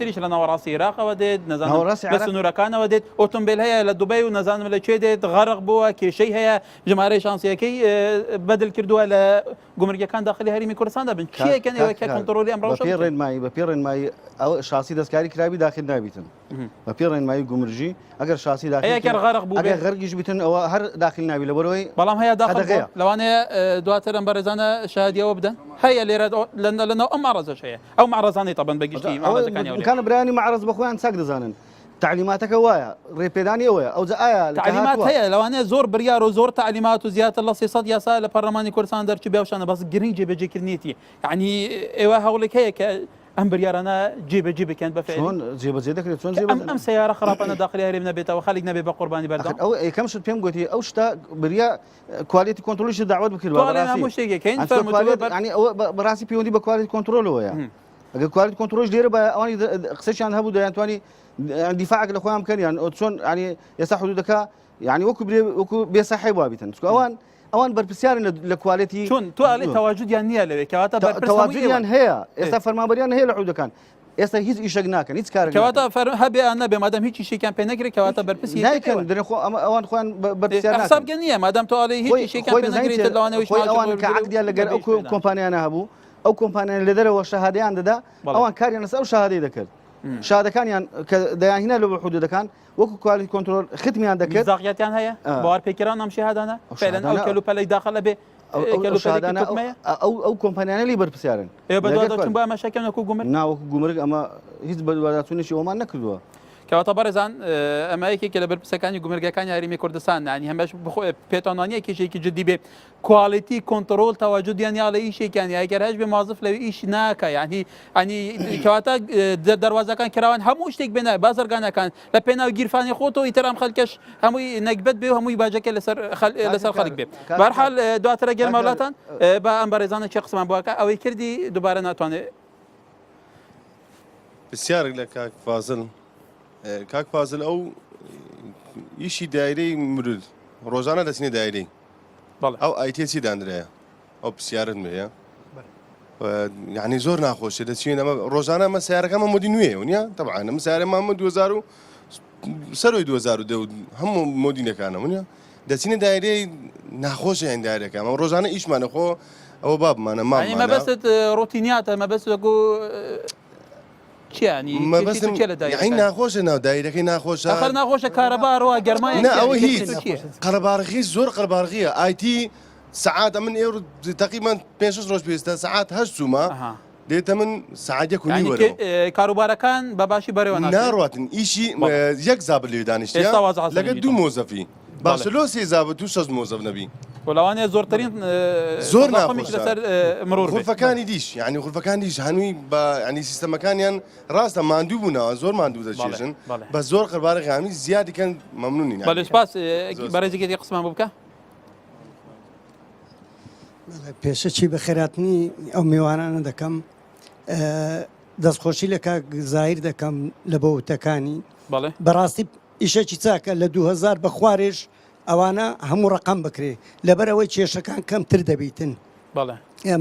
تریش لە ناوەڕاستی عێراقەوە دێت نەزانم لە سنوورەکانەوە دێت ئۆتۆمبیل هەیە لە دوبەی و نەزانم لەکوێ دێت غەرق بووە کێشەی هەیە ژمارەی شانسیەکەی بەدل کردووە لە گومرگەکان داخلی هەرێمی کوردستاندا بن چیەکەن ئێوە کە کۆنتڕۆلی ئەمڕۆ بە پێ ڕێنمایی بە پێ ڕێنمایی ئەو شاسی دەستکاری کرابی داخل نابیتن بە پێ ڕێنمایی گومرجی ئەگەر شاسی داخل غەرق بوو ئەگەر غەرقیش بیتن ئەوە هەر داخل نابی لەبەرەوەی بەڵام هەیە داخل لەوانەیە دواتر ئەم بەڕێزانە شاهدیەوە بدەن هەیە لێرە لەنەوە ئەم معرەزەش هەیە ئەو معرەزانەی تەبەن بەگشتی ئەوەکانە برانی معرەز بەخۆیان چاک دەزانن تعلیماتەکە وایە ڕێپێدانی ئەوەیە ئەو ئایا تعلیمات هەیە لەوانەیە زۆر بریار و زۆر تعلیمات و زیاتر لە 300 یاسا لە پەرلەمانی کوردستان دەرچوو بێوشانە بەس گرنگ جێبەجێکردنیەتی یعنی ئێوە هەوڵێک هەیە کە ئەم بریارانە جێبەجێ بکەن بەفعل جێبەجێ دەکرێت چۆن ئەم سیارە خراپانە داخلی هەرێم نەبێتەوە خەڵک نەبێت بە قوربانی بەردەم ئەو یەکەم شت پێم گوتی ئەو شتا بریا کوالیتی کۆنتڕۆلیش داوت بکردوە بەڕاستی پەیوەندی بە کوالیتی کۆنتڕۆلەوەیە ئەگەر کوالیتی کۆنتڕۆلش لێرە بە ئەوانی قسەیان هەبوو دەیانتوانی دیفاعك لە خۆیان بکەن یان چۆن ینی ئێستا حدودەکە یعنی وەکو بێسەحی وابیتن ئەوان بەرپرسیارن لە کوالیتی چۆن توالێت تەواجودیان نییە لەوێ کەواتە تەواجودیان هەیە ئێستا فەرمانبەریان هەیە لە حدودەکان ئێستا هیچ ئیشێک ناکەن هیچ کارێک کەواتە هەبێ ئەان نەبێ مادەم هیچی شێکیان پێ نەگرێت کەواتە بەرپرسی نایکەن دەنێ ئەوان خۆیان بەرپرسیار حسابگە نییە مادەم تۆ ئاڵێ هیچ شێکیان پێ نەگرێت لەوانەوەی ئەوان کە عەقدیان لەگەر ئەو کۆمپانیانە هەبوو ئەو کۆمپانیان لە دەرەوە شەهادەیان دەدا ئەوان کاریان لەسەر ئەو شەهادەی دەکرد شادەکانیان کە دەیانهێنا لە حدودەکان وەکو کوالیتی کۆنترۆل ختمیان دەکرد زاغیاتیان هەیە باوار پێکران ئەم شەهادانە فعلا ئەو کەلوپەلەی داخەڵە بێ ئەو کۆمپانیانە لی بەرپرسیارن بەدوادەچون بە ئەمەشەکەم نەکو گومر ناوەکو گومرگ ئەمە هیچ بەدواداچوونێکی ئەومان نەکردووە کەواتە بەڕێزان ئەمایەکێکە لە بەرپرسەکانی گومرگەکانی یاریمی کوردستان نانی هەمەش پێتوانانیە کێشێکی جدی بێ کوالیتی کۆنتترۆل تەواجودیان یا لە ئیشێکیان یاگەرهش بێ مازف لەوی ئیش ناکە ینی کەواتە دەواازەکان کراوان هەموو شتێک بێنە بازرگانەکان لە پێناو گیرفانی خۆتەوە ئیترام خەلکەش هەمووی نەکبەت بێ و هەمووی باجەکە لەسەر خەڵک بێ بەرحال دواترە گەرمە وڵاتان بە ئەم بەڕێزانە چی قسمان بواکە ئەوەی کردی دووبارە ناتوانێت پرسیارێک لە کاک فازڵ کاک فازڵ ئەو ئیشی دایرەی مرود ڕۆژانە دەچینە دایرەی ئەو ئایتێکی دانرەیە ئەو پرسیارت هەیە یعنی زۆر ناخۆشە دەچین ئەمە ڕۆژانە ئەمە سیارەکەمە مۆدی نوێ ونیە تەبعاً ئەمە سیارەمە 2000 سەرۆی 2010 هەموو مۆدینەکانە ونیە دەچینە دایرەی ناخۆشە هەین دایرەکە ئەمە ڕۆژانە ئیشمانە خۆ ئەوە بابمانە مەبەست ڕۆتینیاتە مەبەست وەکو ئەی ناخۆشە ناو دایرەکەی ناخۆشە خەر ناخۆشە کارەبارەوە گەرمای ئەوە هیچ قەرەبارغی زۆر قەربارغیە ئایتی سعات من ئێوە تقریبان 5 ڕۆژ پێستە سعات هەشت چوومە دێتە من سعاتێک و نیوەرەوە کاروبارەکان بە باشی بەرەوە ناڕاتن ئیشی یەک زابل لێ دانیشتە لەگەر دوو مۆزەفی باشەلۆ سێ زابەت و 6 مۆزەف نەبی وەڵاوانێ زۆرترین زۆر لەسەر مرور غورفەکانی دیش یعنی غورفەکانی دیش هەنووی بە ینی سیستەمەکانیان ڕاستە ماندوو بوونەوە زۆر ماندوو دەچێژن بە زۆر قەربارە هەمی زیادیکەن مەمنونین بەڵێ سپاس بەڕێزێکی قسمان بۆ بکە پێشەچی بە خێراتنی ئەو میوانانە دەکەم دەستخۆشی لە کاک زایر دەکەم لە بەوتەکانی بەڕاستی ئیشێکی چاکە لە 2000 بە خوارێژ ئەوانە هەموو ڕقم بکرێ لەبەرەوەی کێشەکان کەمتر دەبیتن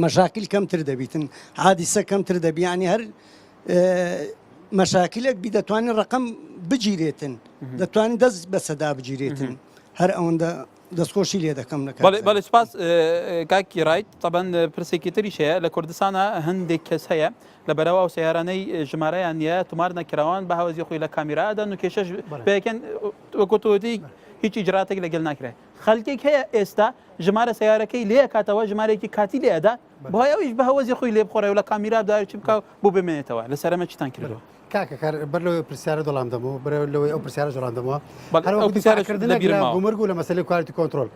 مەشاکل کەمتر دەبیتن حادیسە کەمتر دەبیانی هەر مەشاکلێک بی دەتوانین ڕقم بگیرێتن دەتوانین دەست بە سەدا بگیرێتن هەر ئەوەندە دەستخۆشی لێ دەکەم بەڵێ سپاس کاکی ڕایت تەبەن پرسێکی تریش هەیە لە کوردستانە هەندێک کەس هەیە لە بەرەوە ئەو سیارانەی ژمارەیان نیە تومار نەکراوان بە هەوەزی خۆی لە کامیرادەن و کێشەش بەکەن وەکوتۆتی هیچی جراتێک لەگەل ناکرێت خەڵکێک هەیە ئێستا ژمارە سیارەکەی لێ کاتەوە ژمارێکی کاتی لێدا بۆ ئەویش بە هەوەزی خۆی لێ بخۆڕێ و لە کامیرا داوای چ بکە بۆ بمێنێتەوە لە سەرمە چتان کردەوە کاکە بەر لەوەی پرسیارە دەڵام دەمەوە بەر لەوەی ئەو پرسیارە جوڵام دەمەوە گومرگ و لە مەسەلەی کوالیتی کۆنتترۆل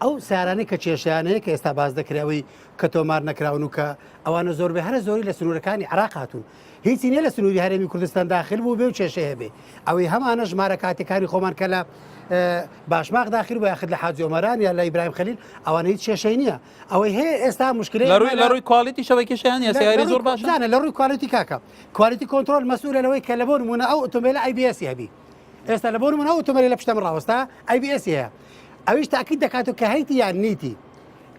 ئەو سیارانەی کە کێشیانەیە کە ئێستا باز دەکراوی کە تۆمار نەکراون و کە ئەوانە زۆر بێ هەرە زۆری لە سنوورەکانی عراق هاتوون هیچی نیە لە سنووری هەرێمی کوردستان داخل بوو بێ و کێشەیە بێ ئەوەی هەمانە ژمارە کاتێکانی خۆمان کە لە باشماغ داخل بۆ یاخد لە حاجی ئۆمەران یا لە ئیبراهیم خەلیل ئەوانە هیچ کێشەی نییە ئەوەی هەیە ئێستا مشکلەی لە ڕووی کوالیتی شەوەی کێشیان سیاری زۆر باشە لە ڕووی کوالیتی کاکە کوالیتی کۆنتترۆل مەسئولە لەوەی کە لە بۆ نمونە ئەو ئۆتۆمبیلە IBS هەبی ئێستا لە بۆ نمونە ئەو ئۆتۆمبیل لە پشتم ڕاوەستا IBS هەیە ئەویش تاکید دەکاتەوە کە هەیتی یان نیتی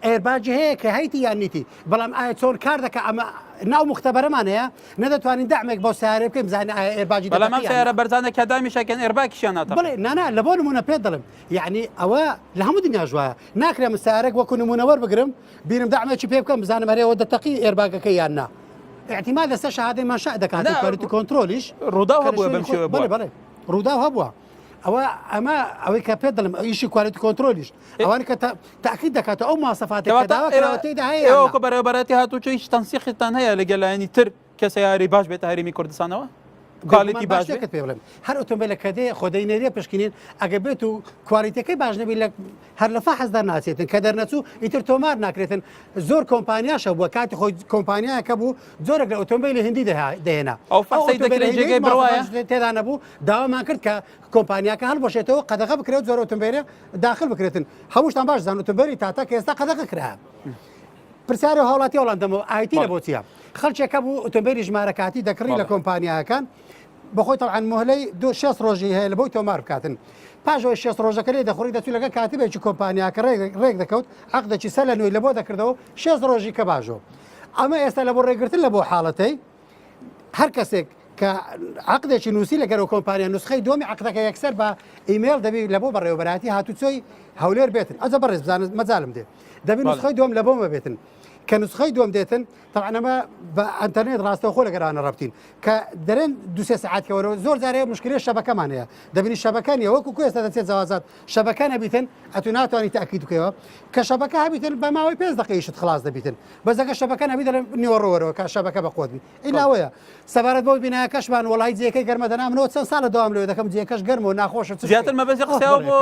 ئێرباجی هەیە کە هەیتی یان نیتی بەڵام ئایا چۆن کار دەکە ئەمە ناو مختبەرەمان هەیە نەدەتوانین دامێک بۆ سیارە بکەین بزانین ئایا ئێرباجی بەڵام ئەم سیارە بەرزانە کە دامیشەکەن ئێرباکیشیان ناتە بڵێ نانا لە بۆ نمونە پێ دەڵم یعنی ئەوە لە هەموو دنیا ژوایە ناکرێ من سیارێک وەکو نمونەوەەر بگرم بینم دامێکی پێ بکەم بزانم هەرێەوە دەتەقی ئێرباگەکە یان نا احتیمال لەسەر شەهادەی ماشا دەکات کوالیتی کۆنتترۆلیش ڕوودا هەبووە بەم شێوە بڵێ ڕوودا هەبووە ئەمە ئەوەی کە پێ دەڵم ئیشی کوالیتی کۆنتترۆلیش ئەوان کە تاکید دەکاتە ئەو ماسەفاتەوەتیدا هەیە ئەوکە بەرەبەتی هاتوچۆ هیچ تەنسیختان هەیە لەگەلایانی تر کە سیاری باش بێتە هەرێمی کوردستانەوە کوالیتی باش پێ بڵێم هەر ئۆتۆمبیلە کە دێ خۆدەی نێریە پشکنین ئەگە بێت و کوالیتەکەی باش نەبی لە هەر لە حەزدار ناچێتن کە دەرنەچوو ئیتر تۆمار ناکرێتن زۆر کۆمپانیاشە بووە کاتی خۆی کۆمپانیایەکە بوو زۆرێک لە ئۆتۆمبیلی هندی دێنا ئەو فەسەی دەکرێت جێگەی بڕواایە تێدا نەبوو داوامان کرد کە کۆمپانیاکە هەڵبەشێتەوە قەدەغە بکرێت زۆر ئۆتۆمبیلە داخل بکرێتن هەمووشتان باش زان ئۆتۆمبیلی تاتا کە ئێستا قەدەغە کرا پرسیاری هاوڵاتی وەڵاندەمەوە ئایتی لە بۆچیە خەڵکێکە بوو ئۆتۆمبیلی ژمارەکاتی دەکڕی لە کۆمپانیاکان بەخۆی تەعاان مهلەی 6 ڕۆژی هەیە لە بۆی تۆمار بکاتن پاشەوەی 6 ڕۆژەکە لێ دەخۆری دەچوو لەگە کاتیبێکی کۆمپانیاکە ڕێک دەکەوت عقدێکی سەر لە نوێی لە بۆ دەکردەوە 6 ڕۆژی کە باشۆ ئەمە ئێستا لە بۆ ڕێگرتن لە بۆ حاڵەتەی هەر کەسێک کە عقدێکی نووسی لەگەر کۆمپانیا نسخەی دومی عقدەکە یەکسەر بە ئیمێل دەبی لە بۆ بەڕێوەبەراتی هاتوچۆی هەولێر بێتن ئەجە بەڕێز بزانت مەجالم دێ دەبی نسخەی دوم لە بۆمە بێتن کە نسخەی دوم دێتن تەعەنەمە بە ئەتەرنێت ڕاستەوخۆ لەگەرانە ڕبتین کە دەرێن دوسێ سعاتکەوەرەوە زۆر جارەیە مشکلێ شەبەکەمان هەیە دەبینی شەبەکانی وەکو کوێستا دەچێت جوازات شەبەکان هەبیتن ئەتو ناتوانانی تاکید بکەوە کە شەبەکە هەبیتن بە ماوەی 5 دقیقەیشت خلاص دەبیتن بەزەکە شەبەکان هەبی دەرێن نیوەڕۆوەرەوە کە شەبەکە بەخۆتن ئیلاوەیە سەبارەت بۆ بینایەکەشمان وڵای جێەکەی گەرمە دەنامنەوە چەند ساڵە دوام لێ دەکەم جێەکەش گەرم و ناخۆشە زیاتر مەبەستی قسەوە بۆ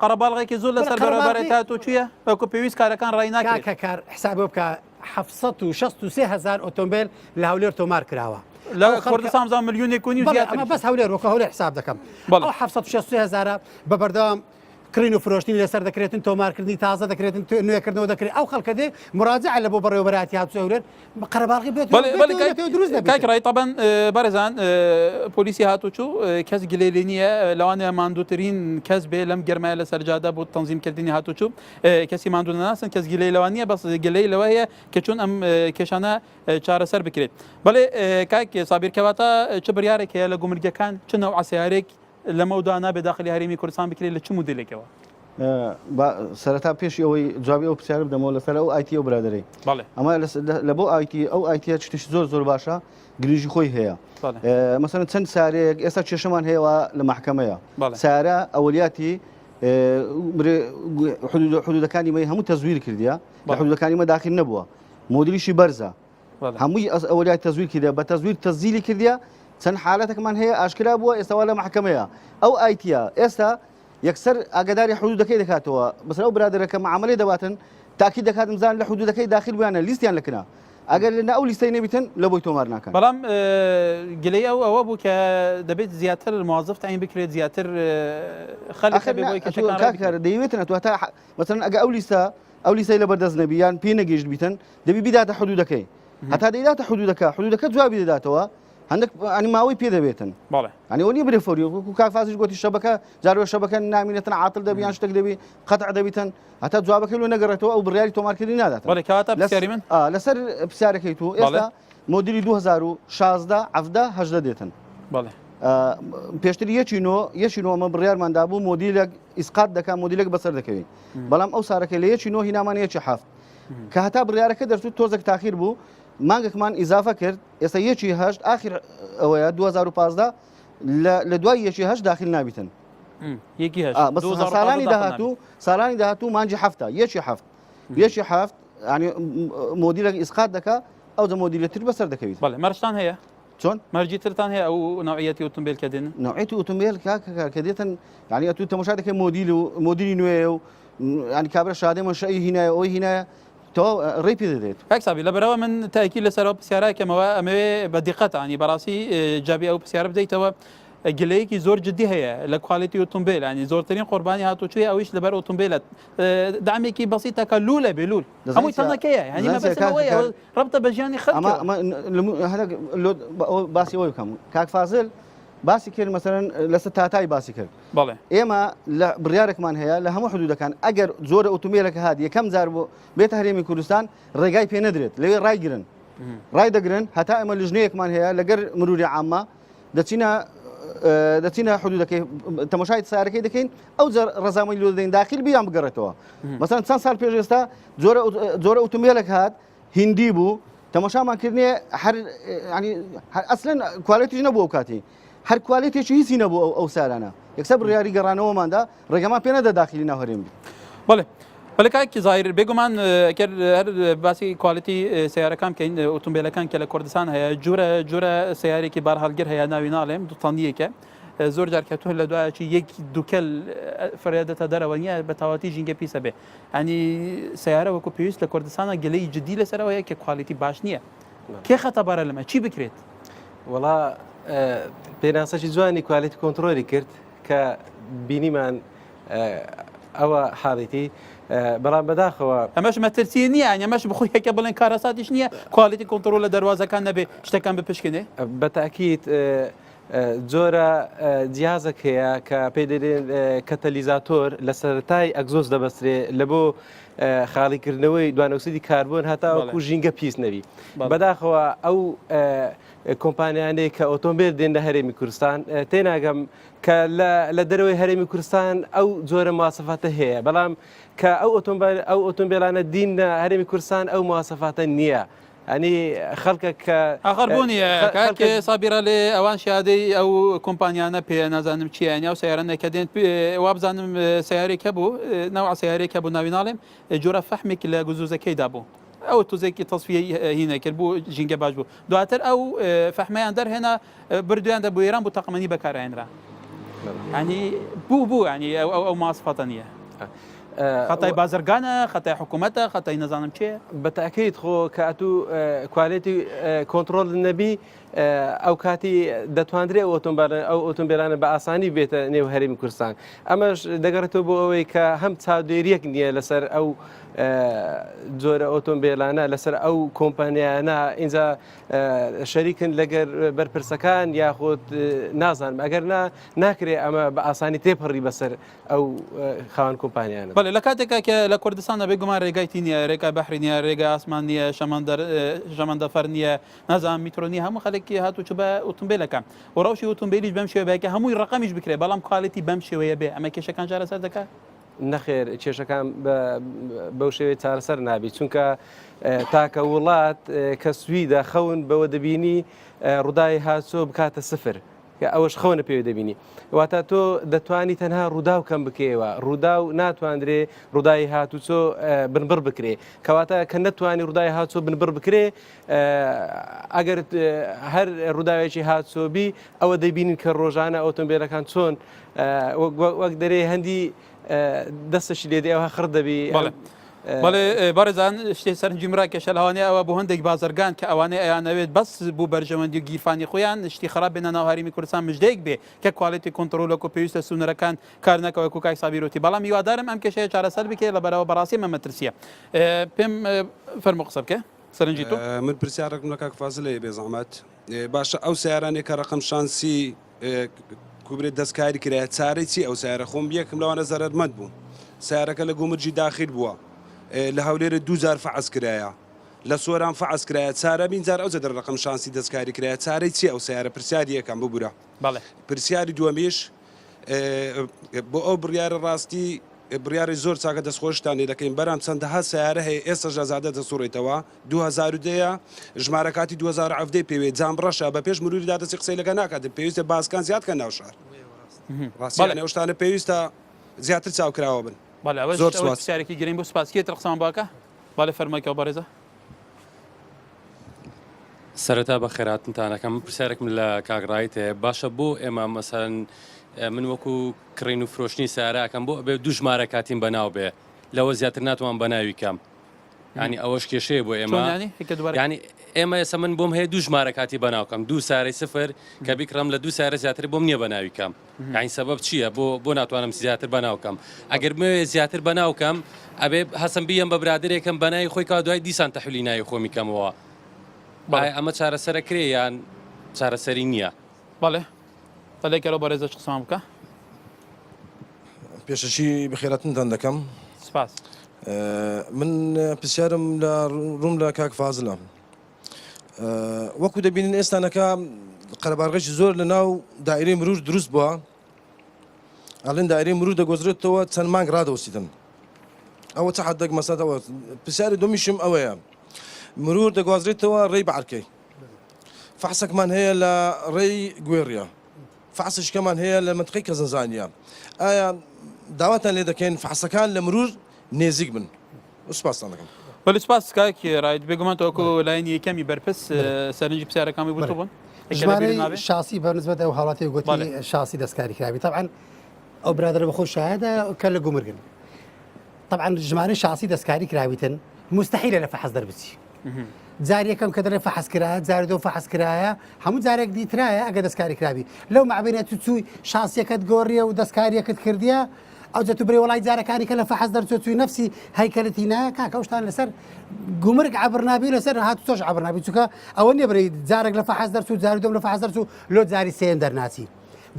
قەرەباڵغێکی زۆر لەسەر بەرەبارەت هاتوو چییە وەکو پێویست کارەکان ڕای ناکات کە کار حساب بکە 763,000 ئۆتۆمبیل لە هەولێر تۆمار کراوە لە کوردستان زان ملیۆنێک و نیو ئەمە بەس هەولێر وەکە هەولێر حساب دەکەم 763,000 بە بەردەوام کڕین و فرۆشتنی لەسەر دەکرێتن تۆمارکردنی تازە دەکرێتن نوێکردنەوە دەکرێت ئەو خەڵکە دێ مراجع لە بۆ بەڕێوەبەراتی هاتووە هەولێر قەرەباڵغی بێت دروست دەبێت کاکڕای طبعاً بەڕێزان پۆلیسی هاتوچوو کەس گلەی لێ نییە لەوانەیە ماندووترین کەس بێ لەم گەرمایە لە سەرجادا بۆ تەنزیمکردنی هاتوچوو کەسی ماندوو نەناسن کەس گلەی لەوان نییە بەس گلەی لەوە هەیە کە چۆن ئەم کێشانە چارەسەر بکرێت بەڵێ کاک سابیرکەواتە چ بڕیارێک هەیە لە گومرگەکان چ نەوع سیارێک لەمەودا نابێت داخلی هەرێمی کوردستان بکرێت لە چ مودێلێکەوە سەرەتا پێشی ئەوەی جوابی ئەو پرسیار بدەمەوە لەسەر ئەو ئایتی ئەو برادەرەی ئەمە لە بۆ ئایتی ئەو ئایتە چتیش زۆر باشە گرنگی خۆی هەیە مەسەن چەند سارێک ئێستا کێشەمان هەیەوە لە محکەمەیە سارە ئەولیاتی حدودەکانی مەی هەموو تەزویر کردیە لە حدودەکانی مە داخل نەبووە مۆدلیشی بەرزە هەمووی ئەولیات تەزویر کردە بە تەزویر تەزیلی کردیە چەند حالەتێکمان هەیە ئاشکرا بووە ئێستاوا لە محکەمەیە ئەو ئایتە ئێستا یەکسەر ئاگداری حدودەکەی دەکاتەوە بەسەر ئەو برادەرەکە معاملەی دەباتن تاکی دەکاتم زان لە حدودەکەی داخل بوویانە لیستیان لەکنا ئەگەر لە ئەو لیستەی نەبیتن لە بۆی تۆمار ناکەن بەڵام گلەی ئەوە بوو کە دەبێت زیاتر موازف تعین بکرێت زیاتر خەڵک دەیوێتن تا مەسەن ئەگە ئەو لیستەی لە بەردەست نەبییان پێ نەگەیشت بیتن دەبی بیداتە حدودەکەی هەتا دەیداتە حدودەکە جوابی دەداتەوە هەندێک ئەنی ماوەی پێ دەبێتن ئەنی وەنی برێ فۆری و کاکفازیش گوتی شەبەکە جارۆ شەبەکە نامینێتن عاتڵ دەبیان شتێک دەبی قەتع دەبیتن هەتا جوابەکەی لۆ نەگەڕێتەوە ئەو بڕیاری تۆمارکردنی ناداتن لەسەر پرسیارەکەی تو ئێستا مۆدلی 2016 17 دێتن پێشتر یەکی نۆمە بڕیارماندا بوو مۆدیلێک ئیسقات دەکات مۆدیلێک بەسەر دەکەوێت بەڵام ئەو سارەکەی لە یەکی نۆ هینامان یەکی حەفت کە هەتا بڕیارەکە دەرچوو تۆزێک تاخیر بوو مانگێکمان ئیزافە کرد ئێستا یەکی هەشت ئاخر ئەوەیە 2015 لە دوای یەکی هەشت داخل نابیتن ساڵانی داهاتوو مانجی هەفتە یەکی هەفت ینی مۆدیلێک ئیسقات دەکات ئەو دە مۆدیلێتر بەسەر دەکەویت مەرجتان هەیە چۆن مەرجی ترتان هەیە ئەو نوعیەتی ئۆتۆمبیل کە دێن نوعیەتی ئۆتۆمبیل کە دێتن ینی ئەتوو تەماشا دەکەی مۆدیلی نوێ و ینی کابرا شادێ مەشەی هینایە ئەوی هینایە ڕێ پێ دەدێت کاکسابی لەبەرەوە من تاکی لەسەرەوە پرسیارەکەمەوە ئەمەوێ بە دیقەت ینی بەڕاستی جابی ئەو پرسیارە بدەیتەوە گلەیەکی زۆر جدی هەیە لە کوالیتی ئۆتۆمبیل ینی زۆرترین قوربانی هاتوچوی ئەویش لەبەر ئۆتۆمبیلت دامێکی بەسیتەکە لولە بێلول هەمووی تەنەکەیە ینی مەبەستەوەیە ڕەبتە بە ژیانی خەڵک باسی ئەوی بکەم کاک فازل باسی کرد مەسەرەن لەسەر تاتای باسی کرد ئێمە لە بڕیارێکمان هەیە لە هەموو حدودەکان ئەگەر زۆرە ئۆتۆمبیلەکە هات یەکەم جار بۆ بێتە هەرێمی کوردستان ڕێگای پێ نەدرێت لەوێ ڕای دەگرن هەتا ئەمە لژنەیەکمان هەیە لەگەر مروری عامە دەچینە حدودەکەی تەماشای سارەکەی دەکەین ئەو ڕزامەی لۆ دەین داخل بیان بگەڕێتەوە مەسەن چەند ساڵ پێش ئێستا زۆرە ئۆتۆمبیلێک هات هیندی بوو تەماشامان کردنیە ئەسلەن کوالیتیش نەبوو ئەو کاتی هەر کوالیتێکی هیچی نەبوو ئەو سارانە یەکسەر بڕیاری گەڕانەوەماندا ڕێگەمان پێ نەدە داخلی ناو هەرێم بڵێ بەڵێ کاکی زاهیر بێگومان هەر باسی کوالیتی سیارەکان بکەین ئۆتۆمبیلەکان کە لە کوردستان هەیە جورە سیارێکی بار هەڵگر هەیە ناوی ناڵێم دوتانیەکە زۆر جار کەتوە لە دوایەکی یەک دووکەل فرێدەتە دەرەوە نیە بە تاواتی ژینگە پیسە بێ ئەنی سیارە وەکو پێویست لە کوردستانە گەلەی جدی لەسەرەوەیە کە کوالیتی باش نییە کێ خەتەبارە لەمە چی بکرێت وڵا پێناسەی جوانی کوالیتی کۆنتترۆلی کرد کە بینیمان ئەوە حاڵیتی بەڵام بەداخەوە ئەمەش مەترسی نییە ئەمەش بخۆی یەکە بڵێن کارەساتیش نییە کوالیتی کۆنتترۆل لە دەواازەکان نەبێ شتەکان بپشکنێ بە تاکیت جۆرە جیازێک هەیە کە پێی دەڵێن کەتەلیزاتۆر لە سەرەتای ئەگزۆز دەبەسترێ لە بۆ خاڵیکردنەوەی دوانەکسیدی کاربۆن هەتاوەکو ژینگە پیس نەبی بەداخەوە ئەو کۆمپانیانەی کە ئۆتۆمبیل دێن لە هەرێمی کوردستان تێناگەم کە لە دەرەوەی هەرێمی کوردستان ئەو جۆرە مواسەفاتە هەیە بەڵام کە ئەو ئۆتۆمبیلانە دین لە هەرێمی کوردستان ئەو مواسەفاتە نییە. ئەنی خەڵکە کە ئاخر بوونیە کاکێ سابیرە لێ ئەوان شادەی ئەو کۆمپانیانە پێ نازانم چیانیا و سیارەنەکە دێن وا بزانم سیارێکە بوو ناوع سیارێکە بوو ناوی ناڵێم جۆرە فەحمێکی لە گوزوزەکەیدا بوو ئەو تۆزێکی تەسفیە هینە کرد بوو ژینگە باش بوو دواتر ئەو فەحمەیان دەرهێنا بردویان دەبوو ئێران بوو تەقمەنی بەکارهێنرا ینی بوو ینی ئەو ماسفەتە نییە خەتای بازرگانە خەتای حکوومەتە خەتای نەزانم چێ بەتاکەیت خۆ کاتو کوالێتی کۆنتترۆل نەبی ئەو کاتی دەتواندرێ ئەو ئۆتۆمبیلانە بە ئاسانی بێتە نێو هەرێمی کوردستان ئەمەش دەگەڕێتەوە بۆ ئەوەی کە هەم چاودێریەک نییە لەسەر ئەو جۆرە ئۆتۆمبیلانە لەسەر ئەو کۆمپانیانە اینجا شەریکن لەگەر بەرپرسەکان یاخۆت نازانم ئەگەر ناکرێ ئەمە بە ئاسانی تێپەڕی بەسەر ئەو خاوەن کۆمپانیانە بەڵێ لە کاتێکا کە لە کوردستانە بێگومان ڕێگایتی نییە ڕێگا بەحری نیە ڕێگا ئاسمان نییە ژەمەندەفەر نییە نازانم میترۆنی هەموو خەڵکی هاتوچ بە ئۆتۆمبیلەکە و ڕەوشی ئۆتۆمبیلیش بەم شێوەیەکە هەمووی ڕقەمیش بکرێ بەڵام کوالیتی بەم شێوەیە بێ ئەمە کێشەکان چارەسەر دەکات نەخێر کێشەکان بەو شێوەیە چارەسەر نابی چونکە تاکە وڵات کە سویدە خەون بەوە دەبینی ڕووداوی هاتچۆ بکاتە سفر کە ئەوەش خەونە پێوە دەبینی واتە تۆ دەتوانی تەنها ڕوودا و کەم بکەوە ڕوودا و ناتواندرێ ڕووداوی هاتوچۆ بنبڕ بکرێ کەواتە کە نەتوانی ڕووداوی هاتچۆ بنبڕ بکرێ ئەگەر هەر ڕووداوێکی هاتچۆبی ئەوە دەبینین کە ڕۆژانە ئۆتۆمبیلەکان چۆن وەک دەرێ هەندی دەستشی لێدێ ئەوە خڕ دەبی بەڵێ بەڕێزان شتێ سەرنجی مراکێشە لەوانێ ئەوە بۆ هەندێک بازرگان کە ئەوانەیە ئەیانەوێت بەس بوو بەرژەوەندی و گیرفانی خۆیان شتی خراپ بێنە ناو هەرێمی کوردستان مژدەیەک بێ کە کواڵێتی کۆنتترۆلە و پێویستە سونەرەکان کار نەکەوە و کاک سابیرۆتی بەڵام هیوادارم ئەم کێشەیە چارەسەر بکەێت لە بەرەوە بەڕاستی مە مەترسیە پێم فەرمو قسە بکە سەرنجی تۆ من پرسیارێکم لە کاک فازڵەیە بێزەحمەت باشە ئەو سیارانێک کە ڕقم شانسی کوبرێت دەستکاری کرایە چارەی چی ئەو سیارە خۆم یەکم لەوانە زەرمەند بوو سیارەکە لە گومرجی داخل بووە لە هەولێرە 2000 فعس کرایە لە سۆران فعس کرایە چارە بینجار ئەو زەدە ڕقم شانسی دەستکاری کرایە چارەی چی ئەو سیارە پرسیاری یەکەم ببوورە پرسیاری دووەمیش بۆ ئەو بڕیارە ڕاستی بڕیاری زۆر چاکە دەستخۆشتانی دەکەین بەرام چەندەها سیارە هەیە ئێستا ژازادە دەسوڕێتەوە 2010 ژمارەکاتی 2010 پێوێت جام ڕەشە بە پێش مروریدا دەستی قسەی لەگە ناکاتن پێویستە باسکان زیادکە ناو شار ڕاستیانە ئەو شتانە پێویستە زیاتر چاوکراوە بن زۆر سیارێکی گرنگ بۆ سپاسکێت ڕقسان باکە باڵێ فەرمایکەوە بەڕێزە سەرەتا بە خێراتنتانەکەم پرسیارێکم لە کاگڕایت هەیە باشە بۆ ئێمە مەسەن من وەکو کڕین و فرۆشتنی سیارەکەم بۆ ئەبێ دوو ژمارە کاتیم بەناو بێ لەوە زیاتر ناتوان بەناوی کەم ینی ئەوەش کێشەیە بۆ ئێمە ینی ئێمە ئێستا من بۆم هەیە دوو ژمارە کاتی بەناوکەم دوو سارەی سفر کە بیکڕم لە دوو سارە زیاتر بۆم نییە بەناوی کەم یانی سەبەب چییە بۆ ناتوانم زیاتر بەناوکەم ئەگەر موێ زیاتر بەناوکەم ئەبێ هەسم بیەم بە برادێکم بەناوی خۆی کا دوای دیسان تەحویلی ناوی خۆمی کەمەوە ئەمە چارەسەرەکرێ یان چارەسەری نییە بەڵێ بەڵێکەوە بەڕێزە قسەم بکە پێشەشی بخێرەتنتان دەکەم سپاس من پرسیارم لە ڕووم لە کاک فازڵە وەکو دەبینین ئێستانەکە قەرەبارغێکی زۆر لە ناو دائیرەی مرور دروست بووە ئەڵێن دائیرەی مرور دەگۆزرێتەوە چەند مانگ ڕادەوەسیتن ئەوە چه حدەک مەسەدەوە پرسیاری دومیشم ئەوەیە مرور دەگوازرێتەوە ڕێی بەعرکەی فحسەکمان هەیە لە ڕێی گوێڕیە فحسشکەمان هەیە لە منطقەی کەزنزانیە ئایا داواتان لێ دەکەین فحسەکان لە مرور نێزیک بن سوپاسان دەکەم بەڵێ سپاس کاکی ڕایت بێگومان تۆکو لایەنی یەکەمی بەرپرس سەرنجی پرسیارەکانی بوو بوون ژمارەی شاسی بەنسبەت ئەو حاڵاتی گوتی شاسی دەستکاری کراوی طبعا ئەو برادر بەخۆ شاهدە کە لە گومرگن طبعا ژمارەی شاسی دەستکاری کراویتن مستحیلە لە فەحەز دەربچی جاری یەکەم کە دەڵێ فەحەز کرایە جاری دۆ فەحەز کرایە هەموو جارێک دیترایە ئەگە دەستکاری کراوی لەو معبینێت چووی شاسیەکەت گۆڕیە و دەستکاریەکەت کردیە ئەو جە تو برێ وڵای جارەکانی کە لە فەحەز دەرچۆ نفسی هەیکەلەتی نایە کاکە ئەوشتان لەسەر گومرگ عبرنابی لەسەر هاتو تۆش عبرنابی چووکە ئەوە نییە برێ جارێک لە فەحەز دەرچوو جاری دۆم لە فەحەز دەرچوو لۆ جاری سێم دەرناچی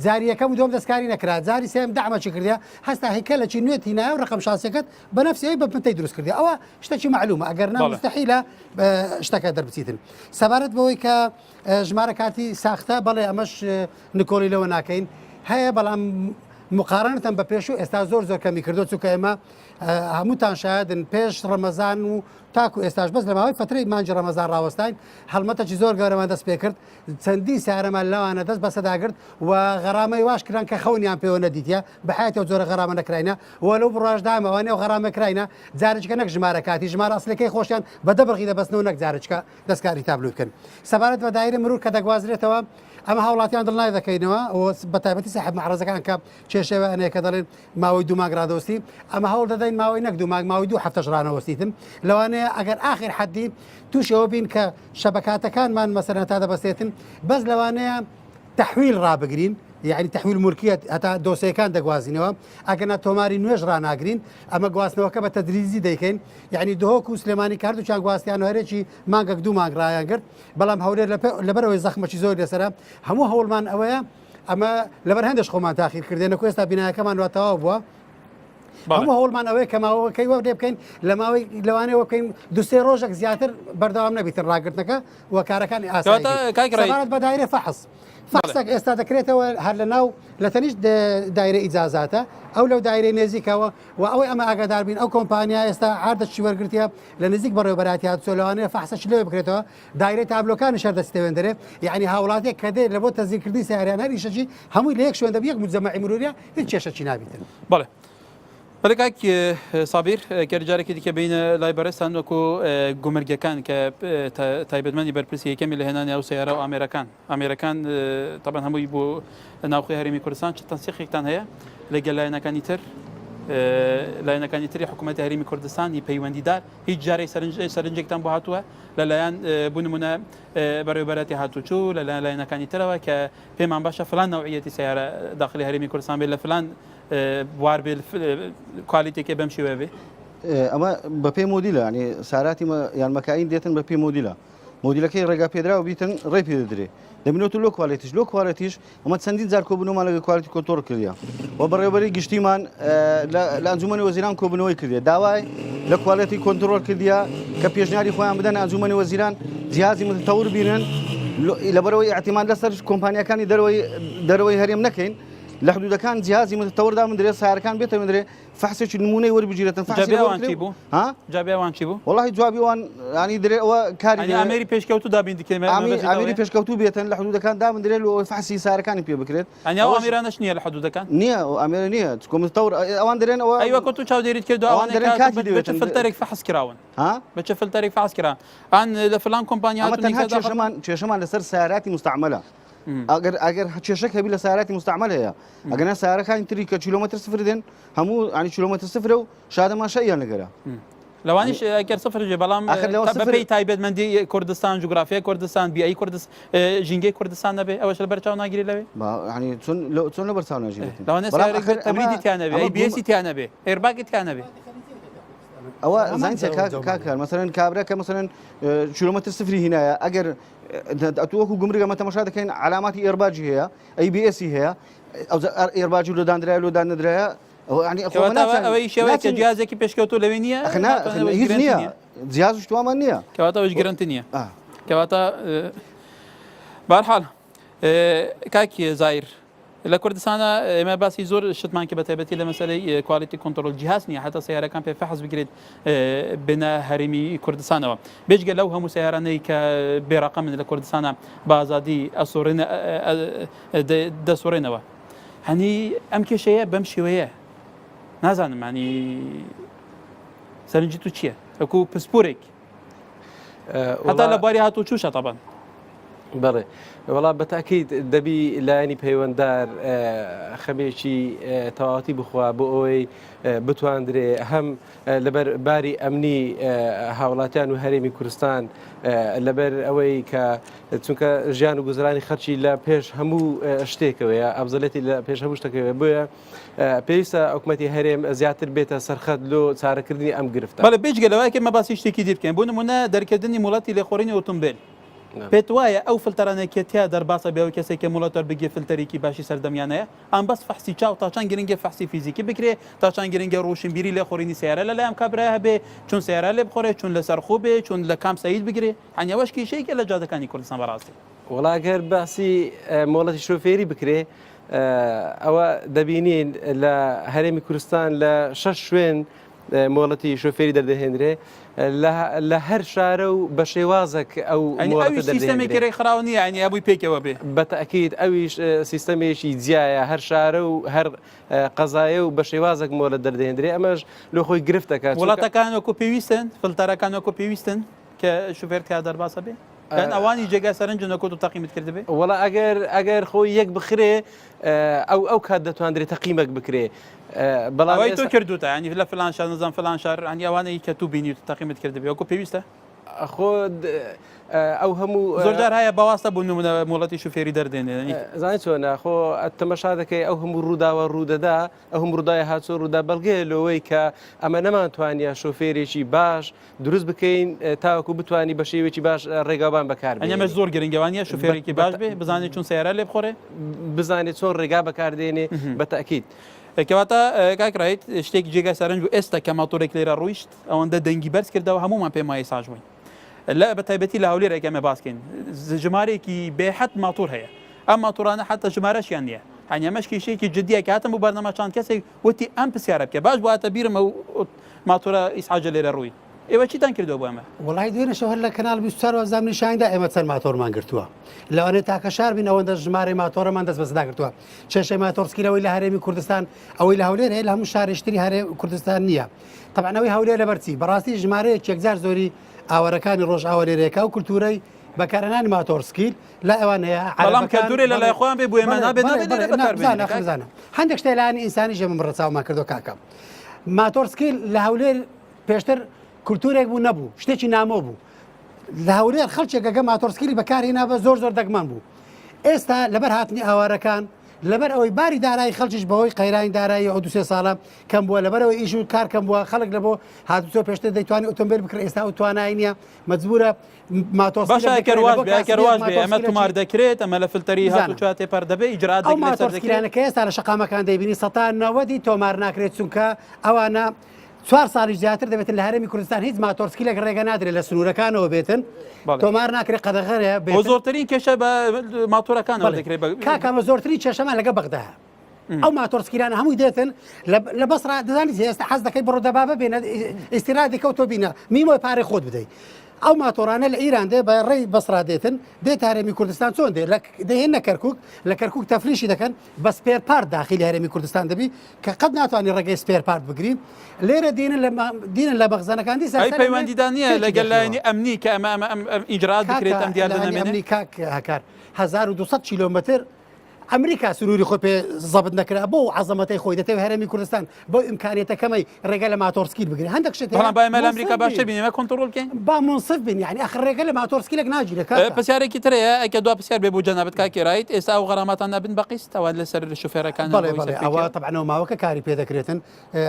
جاری یەکەم و دۆم دەستکاری نەکرا جاری سێم دەعمەچی کردیا هەستا هەیکەلەکی نوێتی نایە و ڕقم شاسەکەت بە نفسی بە پنتەی دروست کردی ئەوە شتێکی معلومە ئەگەر نا مستەحیلە شتەکە دەربچیتن سەبارەت بەوەی کە ژمارە کاتی ساختە بەڵێ ئەمەش نکۆڵی لەوە ناکەین هەیە بەڵام مقارنەتەن بە پێش و ئێستا زۆر کەمی کردو چووکە ئێمە هەمووتان شایدن پێش ڕەمەزان و تاکو ئێستاش بەس لە ماوەی فترەی مانجی ڕەمەزان ڕاوەستاین هەڵمەتەکی زۆر گەورەمان دەست پێ کرد چەندی سیارەمان لەوانە دەست بەسەداگرت و غەرامەی واش کردن کە خەونیان پێوە نەدیتە بەحیاتەوە زۆرە غەرامە نەکراینە وەلەو ڕۆژدامەوانێ و غەرامە کراینە جارێکەکە نەک ژمارە کاتی ژمارە ئەسلەکەی خۆشیان بە دەبڕغی دەبەستنەوە نەک جارێکەکە دەستکاری تابلو بکەن سەبارەت بە دایرە مرور کە دەگوازرێتەوە ئەمە هاوڵاتیان دڵنای دەکەینەوە بە تایبەتی ساحب مەعرەزەکان کە کێشەوە ئەنەیە کە دەڵێن ماوەی دوو مانگ ڕادۆستی ئەمە هەوڵ دەدەین ماوەی نەک دوو مانگ ماوەی دوو هەفتەش ڕانەوەستیتم لەوانەیە ئەگەر ئاخر حەدی تووشەوە بین کە شەبکاتەکانمان مەسەرەن تا دەبەستێتن بەس لەوانەیە تەحویل ڕابگرین یعنی تحویل مولکیت هەتا دۆسیەکان دەگوازینەوە ئەگەنا تۆماری نوێژ ڕناگرین ئەمە گواستنەوەکە بە تەدریزی دەیکەین یعنی دهۆک و سلێمانی کاردوچیان گواستیان هەرێکی مانگەک دوو مانگ ڕایان کرد بەڵام هەولێر لەبەرەوەی زەخمەی زۆر لەسەرە هەموو هەوڵمان ئەوەیە ئەمە لەبەر هەندێش خۆمان تاخیر کردێنە ئێستا بینایەکەمان واتەواو بووە هەموو هەوڵمان ئەوەیە کە ماوەکەی وە لێ بکەین لە ماوەی لەوانەیە بکەین دوسێ ڕۆژێک زیاتر بەردەوام نەبیتن ڕاگرتنەکە و کارەکانی ئاسانیت بە دایرە فەحس فەحسێک ئێستا دەکرێتەوە هەر لە ناو لە تەنیشت دایرە ئیجازاتە ئەو لەو دایرەی نێزیکەوە و ئەوەی ئەمە ئاگادار بین ئەو کۆمپانیا ئێستا ئاردەشی وەرگرتیە لە نزیک بەڕێوەبەراتی هاتووە لەوانەیە فەحسەش لێ بکرێتەوە دایرەی تابلۆکانی شەردەستێوێندرێ یعنی هاوڵاتێک کە دێت لە بۆ تەزیکردنی سیاریان هەر ئیشەکی هەمووی لە یەک شوێن دەبێت یەک مجەمەعی مرۆریە هیچ کێشەی نابێتن بەڵێ بەڵێک سابیر کەرجارێکی دیکە بینە لای بەڕێستان وەکو گومرگەکان کە تایبەتمەندی بەرپرسی یەکەمی لە هێنانی ئەو سیارە و ئامێرەکان تەبەن هەمووی بۆ ناوخۆی هەرێمی کوردستان چ تەنسیقێکتان هەیە لەگەڵ لایەنەکانی تر لایەنەکانی تری حکوومەتی هەرێمی کوردستانی پەیوەندیدار هیچ جارێ سەرنجێکتان بۆ هاتووە لەلایەن بوو نمونە بەڕێوەبەراتی هاتوچوو لەلایەن لایەنەکانی ترەوە کە پێمان باشە فلان نوعیەتی سیارە داخلی هەرێمی کوردستان بێت لە فلان بوار بێ کوالیتێکێ بەم شێوە بێ ئەمە بە پێی مۆدیلە ینی ساراتی یان مەکاین دێتن بە پێی مۆدیلە مۆدیلەکەی ڕێگا پێدرا و بیتن ڕێ پێ دەدرێ دەبینێت لۆ کوالیتیش ئەمە چەندین جار کۆبنەوەمان لەگە کوالیتی کۆنتۆڕ کردیا و بەڕێوەبەری گشتیمان لە ئەنجومەنی وەزیران کۆبنەوەی کردێ داوای لە کوالیتی کۆنتترۆل کردیا کە پێشنیاری خۆیان بدەن ئەنجومەنی وەزیران جیازی متەور بینن لەبەرەوەی احتیمان لەسەر کۆمپانیەکانی دەرەوەی هەرێم نەکەین لە حدودەکان جیازی متەوردا من درێ سارەکان بێتەوەندرێ فەحسێکی نمونەی وەربگیرێتن جابیوان چی بوو وڵی جوابیوان ینی درێەوە کاری ئەمێری پێشکەوتو دابین ئەمێری پێشکەوتو بێتن لە حدودەکان دا من درێت و فەحسی سارەکانی پێ بکرێت ئەنیا ئەمێرانش نییە لە حدودەکان نییە ئەمێرە نییە کۆمتەور ئەوان درێن ئەوە ئەیوە تو چاودێریت کرد ئەوان دەرێن فلتەرێک فەحس کراون بچە فلتەرێک فەحس کران ئەن لە فلان کۆمپانیا کێشەمان لەسەر سیاراتی مستعملە ئەگەر کێشە هەبی لە سیاراتی مستعمل هەیە ئەگەنە سیارەکانی تری کە کیلۆمەتر سفر دێن هەموو ینی کیلۆمەتر سفرە و شادەمان شەیان لەگەرە لەوانیش ئەگەر سفرێ بەڵام بەپێی تایبەتمەندی کوردستان جوگرافیای کوردستان بیایی ژینگەی کوردستان نەبێ ئەوەش لە بەرچاو ناگیری لەوێ چۆن لە بەرچاو ناژێت لەوانێت تەبریدی تیانەبێ بیسی تیانەبێ ئێرباگی تیانەبێ ئەوە زانیە کاکار مەسەرەن کابرا کە مەسەرەن کیلۆمەتر سفری هینایە ئەگەر ئەتووەکو گمرگە مە تەماشا دەکەین علاماتی ئێرباجی هەیە ABS هەیە ئەو ئێرباجی لۆدانرایە لۆدان نەدرایە ئەوەی شێوەیە جیازێکی پێشکەوتو لەوێ نییە هیچ نییە جیاز شتوامان نییە کەواتەوەش گرنتی نییە کەواتە بەرحاڵ کاکی زایر لە کوردستانە ئێمە باسی زۆر شتمان کە بە تایبەتی لە مەسەلەی کوالیتی کۆنتترۆل جیهاز نییە حتا سیارەکان پێ فەحز بگرێت بنە هەرێمی کوردستانەوە بێژگە لەو هەموو سیارانەی کە بێڕقەمن لە کوردستانە بە ئازادی دەسوڕێنەوە هەنی ئەم کێشەیە بەم شێوەیە نازانم ینی سەرنجی تو چییە وەکو پسپورێک هەتا لە باری هاتوو چووشە تەبەن بەڵێ وڵا بەتاکیید دەبی لایەنی پەیوەنددار خەمێکی تەواوەتی بخوا بۆ ئەوەی بتواندرێ هەم لەبەر باری ئەمنی هاوڵاتیان و هەرێمی کوردستان لەبەر ئەوەی کە چونکە ژیان و گوزرانی خەرچی لە پێش هەموو شتێکەوەیە ئەفزەلەتی لە پێش هەموو شتەکەوێ بۆیە پێویستە حکوومەتی هەرێم زیاتر بێتە سەرخەت لۆ چارەکردنی ئەم گرفتە. بەڵێ بێجگەلەوەی کە مەباسی شتێکی دی بکەین بۆ نمونە دەرکردنی وڵاتی لێخۆڕینی ئۆتۆمبیل پێت وایە ئەو فلتەرانێکێتیا دەرباسە بێەوە کەسێک کە وڵاتەر بگێ فلتەرێکی باشی سەردەمیانەیە ئەم بەس فەحسی چاو تاچان گرنگە فەحسی فیزیکی بکرێ تاچان گرنگە ڕۆشنبیری لێخۆڕینی سیارە لەلایەن کابرا هەبێ چون سیارە لێ بخۆرێ چون لەسەر خۆ بێ چون لە کام سەید بگرێ هەنیەوەش کیشەیەکە لە جادەکانی کوردستان بەڕاستی. وڵاگەر باسی مۆڵەتی شۆفێری بکرێ ئەوە دەبینین لە هەرێمی کوردستان لە 6 شوێن مۆڵەتی شۆفێری دەردەهێنرێ لە هەر شارە و بە شێوازێک ئەو سیستەمێکی ڕێکخراوە ینی ئەبووی پێکەوە بێ بەتەکیید ئەویش سیستەمێکی جیایە هەر شارە و هەر قەزایە و بە شێوازێک مۆڵەت دەردەهێنرێ ئەمەش لە خۆی گرفتەکە وڵاتەکانەکو پێویستن فلتەرەکانەکو پێویستن کە شوفێر تا دەرباسە بێ ئەوانی جێگا سەرنج نەکۆت و تەقیمت کرد بێ وڵا ئەگەر خۆی یەک بخرێ ئەو کات دەتوانرێت تەقیمەک بکرێ بەڵاوی تۆ کردوتە ینی لە فلان شار نزان فلان شار ئەنی ئەوانەی کە تو بینی و تەقیمت کرد بێ وەکو پێویستە خۆ ئەو هەموو زۆرجار هەیە باواستە بوو نمونە مۆڵەتی شوفێری دەردێنێ زانانی چۆنە خۆ تەمەشا دەکەی ئەو هەموو ڕووداوە ڕوودەدا ئەو هەموو ڕووداوی هاتووە ڕوودا بەڵگەیە لەوەی کە ئەمە نەمانتوانە شۆفێرێکی باش دروست بکەین تاوەکو بتوانی بە شێوێکی باش ڕێگابان بەکار ئەمە زۆر گرنگەوانیە شوفێرێکی باش بێ بزانێت چون سیارە لێ بخۆرێ بزانێت چۆن ڕێگا بەکاردێنێ بەتەکیید. کەواتە کاکڕیت شتێکی جێگا سەرنج و ئێستا کە ماتۆرێک لێرە ڕویشت ئەوەندە دەنگی بەرز کردەوە هەمومان پێم وایە ساژ بووین لە بە تایبەتی لە هەولێرێک ئەمە باسکەین ژمارێکی بێحەد ماتۆر هەیە ئەم ماتۆرانە حتى ژمارەشیان نییە هەنیەمەش کێشەیەکی جدیە کە هاتم بۆ بەرنامە چەند کەسێک وتی ئەم پرسیارە بکە باش بواتە بیرمە و ماتۆرە ئیسحاجە لێرە ڕووی ئێوە چیتان کردەوە بۆ ئەمە وڵای دوێنە شەوهر لە کەناڵ 24 وەزام نیشاندا ئێمە چەند ماتۆرمان گرتووە لەوانێت تاکە شار بین ئەوەندە ژمارەی ماتۆرەمان دەست بەسەدا گرتووە چێشەی ماتۆرسکیلەوەی لە هەرێمی کوردستان ئەوەی لە هەولێر هەیە لە هەموو شارێشتری هەرێ کوردستان نییە تەبعەوەی هەولێر لەبەرچی بەڕاستی ژمارەیە یەکجار زۆری ئاوەرەکانی ڕۆژ ئاوەرێرێکا و کولتورەی بەکارهێنانی ماتۆرسکیل لا ئەوان هەیە بەڵام کە دوورێ لە لای خۆیان بێ بۆ ئێمە نابێت بزانە هەندێک شتێک لایەنی ئینسانی ژەمم ڕەچاومان کردو کاکەم ماتۆرسکیل لە هەولێر پێشتر کولتورێک بوو نەبوو شتێکی نامۆ بوو لە هەولێر خەڵکێکەکە ماتۆرسکیلی بەکارهێنا بە زۆر دەگمەن بوو ئێستا لەبەر هاتنی ئاوارەکان لەبەر ئەوەی باری دارایی خەڵکیش بەهۆی قەیرانی دارایی ئەو 2 ساڵە کەم بووە لەبەرەوەی ئیش و کار کەم بووە خەڵک لە بۆ هاتووە پێشتر دەیتوانی ئۆتۆمبیل بکرێت ئێستا و توانایی نییە مەجبورە ماتۆرسکیلواز بێ ئەمە تومار دەکرێت ئەمە لە فلتەری هاتوچوات تێپەر دەبێ ئیجرات ماتۆرسکیلانەکە ئێستا لە شەقامەکان دەیبینی 90 تۆمار ناکرێت چونکە ئەوانە 4 ساڵی زیاتر دەبێتن لە هەرێمی کوردستان هیچ ماتۆرسکیلێک ڕێگە نادرێت لە سنوورەکانەوە بێتن تۆمار ناکرێت قەدەغەرێ زۆرترین کێشە بە ماتۆرەکانەوە دەکرێت کاکەمە زۆرترین کێشەمان لەگە بەغداها ئەو ماتۆرسکیلانە هەمووی دێتن لە بەسرا دەزانیت ئێستا حەز دەکەی بڕۆ دەبابە بێنە ئیسیرادی کەوتۆ بینە میمۆی پارەی خۆت بدەیت ئەو ماتۆرانە لە ئیران دێ بە ڕێی بەسرا دێتن دێت هەرێمی کوردستان چۆن دێ دەهێنە کەرکک لە کەرکک تەفریشی دەکەن بە سپێر پارت داخلی هەرێمی کوردستان دەبی کە قەت ناتوانانی ڕێگەی سپێر پارت بگرین لێرە دینە لە بەغزانەکان دی پەیوەندیدان نیە لەگەڵ لایەنی ئەمنی کە ئەمە ئیجرات بکرێت ئەم دیار ئەمنی کاک هەکار 1200 کیلۆمتر ئەمریکا سنووری خۆی پێ زەبت نەکرا بۆ عەزەمەتەی خۆی دەتەوێت هەرێمی کوردستان بۆ ئیمکانیەتەکەمەی ڕێگە لە ماتۆرسکیل بگرێت هەندێک شت بەڵام ئەمریکا باشە بینێمە کۆنتڕۆل بکەین با منصف بین یعنی ئەخر ڕێگە لە ماتۆرسکیلێک ناگیرێت پرسیارێکی ترەیە ئەکە دو پرسیار بێ بۆ جەنابەت کاکێڕایت ئێستا ئەو غەراماتان نابن بەقیست ئەوە لەسەر شوفێرەکان ئەوە تەبعەنەوە ماوەکە کاری پێ دەکرێتن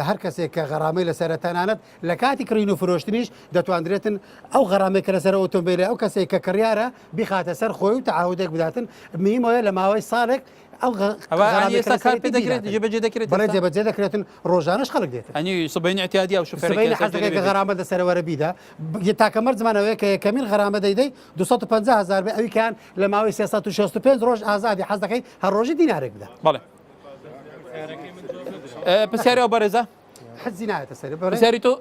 هەر کەسێک کە غەرامەی لەسەر تەنانەت لە کاتی کڕین و فرۆشتنیش دەتوانرێتن ئەو غەرامەی کە لەسەر ئۆتۆمبیلە ئەو کەسێک کە کڕیارە بیخاتە سەر خۆی و تعهودێک بداتن میمۆیە لە ماوەی ساڵێک ئێستا کار پێ دەکرێت جێبەجێ دەکرێت بەڵێ جێبەجێ دەکرێتن ڕۆژانەش خەڵک دێت ئەنی سبەینی احتیادی و شوفێرەکەی حەزەکە غەرامە لەسەرەوەرە بیدا تاکەمەر زمانەوەی کە یەکەمین غەرامە دەیدەی 250,000 بێ ئەوی کان لە ماوەی 365 ڕۆژ ئازادی حەز دەکەی هەر ڕۆژی دینارێک بدە بەڵێ پرسیاری ئەو بەڕێزە حەزی نایەتە سەر پرسیاری تۆ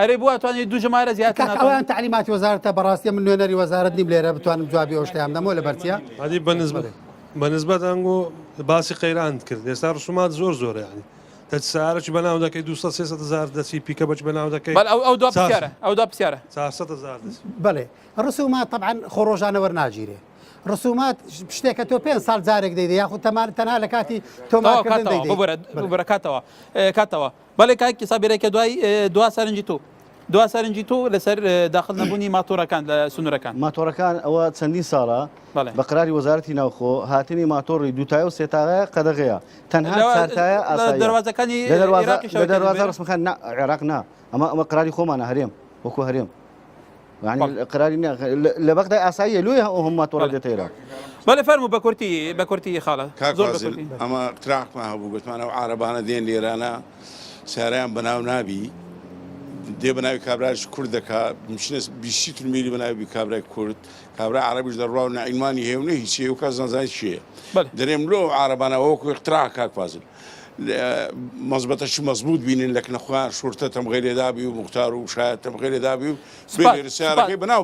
هەرێ بووە توانێت دوو ژمارە زیاتر ئەویان تعلیماتی وەزارەتە بەڕاستی من نوێنەری وەزارەت نیم لێرە بتوانم جوابی ئەو شتیان دەمەوە لە بەرچیە بەنسبەت ئەنگۆ باسی قەیران کرد ئێستا ڕسومات زۆر زۆرە ینی سیارەی بەناو دەکەی 200 دەچی پیکە بەچ بەناو دەکەی ئەو دو پرسیارە ئەو دو پرسیارە 400 بڵێ ڕسومات طبعاً خۆڕۆژانە وەرناگیرێ ڕسومات شتێکە تۆ 5 ساڵ جارێک دەیدە یاخود تەنها لە کاتی ببرە کاتەوە بەڵێ کاکی سابیرێکە دوا سەرنجی تو دوا سەرنجی تو لەسەر داخل نەبوونی ماتۆرەکان لە سنوورەکان ماتۆرەکان ئەوە چەندین ساڵە بە قراری وەزارەتی ناوخۆ هاتنی ماتۆڕی دوتای و سێتاغەیە قەدەغەیە تەنها چارتایە دەواازەکانی لە دەواازە ڕسمەکان عێراق نا ئەمە قراری خۆمانە هەرێم وەکو هەرێم قراری لە بەغدای ئاساییە لێ هەم ماتۆڕە دێتێرە بەڵێ فەرموو بە کورتی خاڵە ئەمە اقتراحمان هەبوو گوتمانە و عارەبانە دێن لێرانە سیارەیان بەناو نابی دێ بەناوی کابراش کورد دەکات مشنە 20 میلی بەناوی کابرای کورد کابرا عربیش دەڕوا و نائیمانی هێونە هیچ و کەس نەزانێت چییە دەرێم لۆ عارەبانە وەکو اقتراح کاک فازل مەزبەتەشی مەزبوط بینین لە کنەخوان شورتە تەمغێلێدابی و مختار و شاید تەمغێلێدابی و سیارەکەی بەناو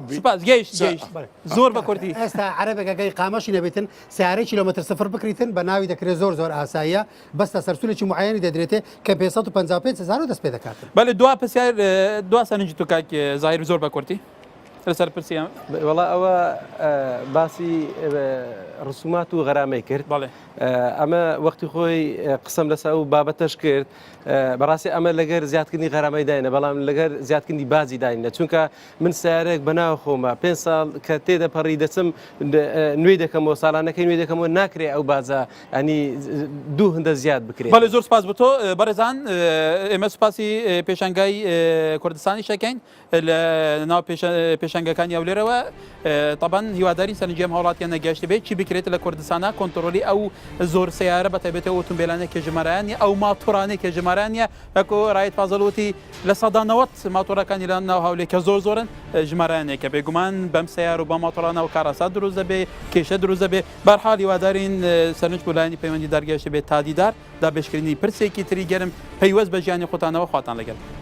زۆر بە کورتی ئێستا عربێکەکەی قامەشی نەبێتن سیارەی کیلۆمتر سفر بکریتن بە ناوی دەکرێت زۆر ئاساییە بەستە سەرسولێکی معەنی دەدرێتێ کە 555 دەست پێ دەکاتن بەڵێ دوا پرسیار دوا سەرنجی تو کاک زاهیر زۆر بە کورتی لەسەر پرسیام وڵا ئەوە باسی ڕسومات و غەرامەی کرد ئەمە وەختی خۆی قسەم لەسا و بابەتەش کرد بەڕاستی ئەمە لەگەر زیادکردنی غەرامەی داینە بەڵام لەگەر زیادکردنی بازی داینە چونکە من سیارێک بەناو خۆمە 5 ساڵ کە تێدەپەڕی دەچم نوێی دەکەمەوە ساڵانەکەی نوێ دەکەمەوە ناکرێ ئەو بازە ئەنی دوو هەندە زیاد بکرێت بەڵێ زۆر سپاس بۆ تۆ بەڕێزان ئێمە سوپاسی پێشەنگای کوردستانی شەکەین لە ناو پێشەنگەکانی ئەولێرەوە طبعاً هیواداری سەرنجام هەوڵاتیان نەگەشت بێت چی بکرێت لە کوردستانە کۆنتترۆلی ئەو زۆر سیارە بەتایبێتەوە ئۆتۆمبیلانە کێژەمەرانی ئەو ماتۆرانەی کێژەمەرانیە وەکو ڕایەت فازڵوتی لە سەدانەوەت ماتۆرەکانی لە ناو هەولێر کە زۆرن ژمارانێکە بێگومان بەم سیار و بە ماتۆرانە و کاراسا دروست دەبێ کێشە دروست دەبێ بەرحال هیوادارین سەرنج بۆلایانی پەیوەندی دەرگەشت بێت تادیدار دابێشکردنی پرسێکی تری گەرم پەیوەست بە ژیانی خۆتانەوە خواتان لەگەڵ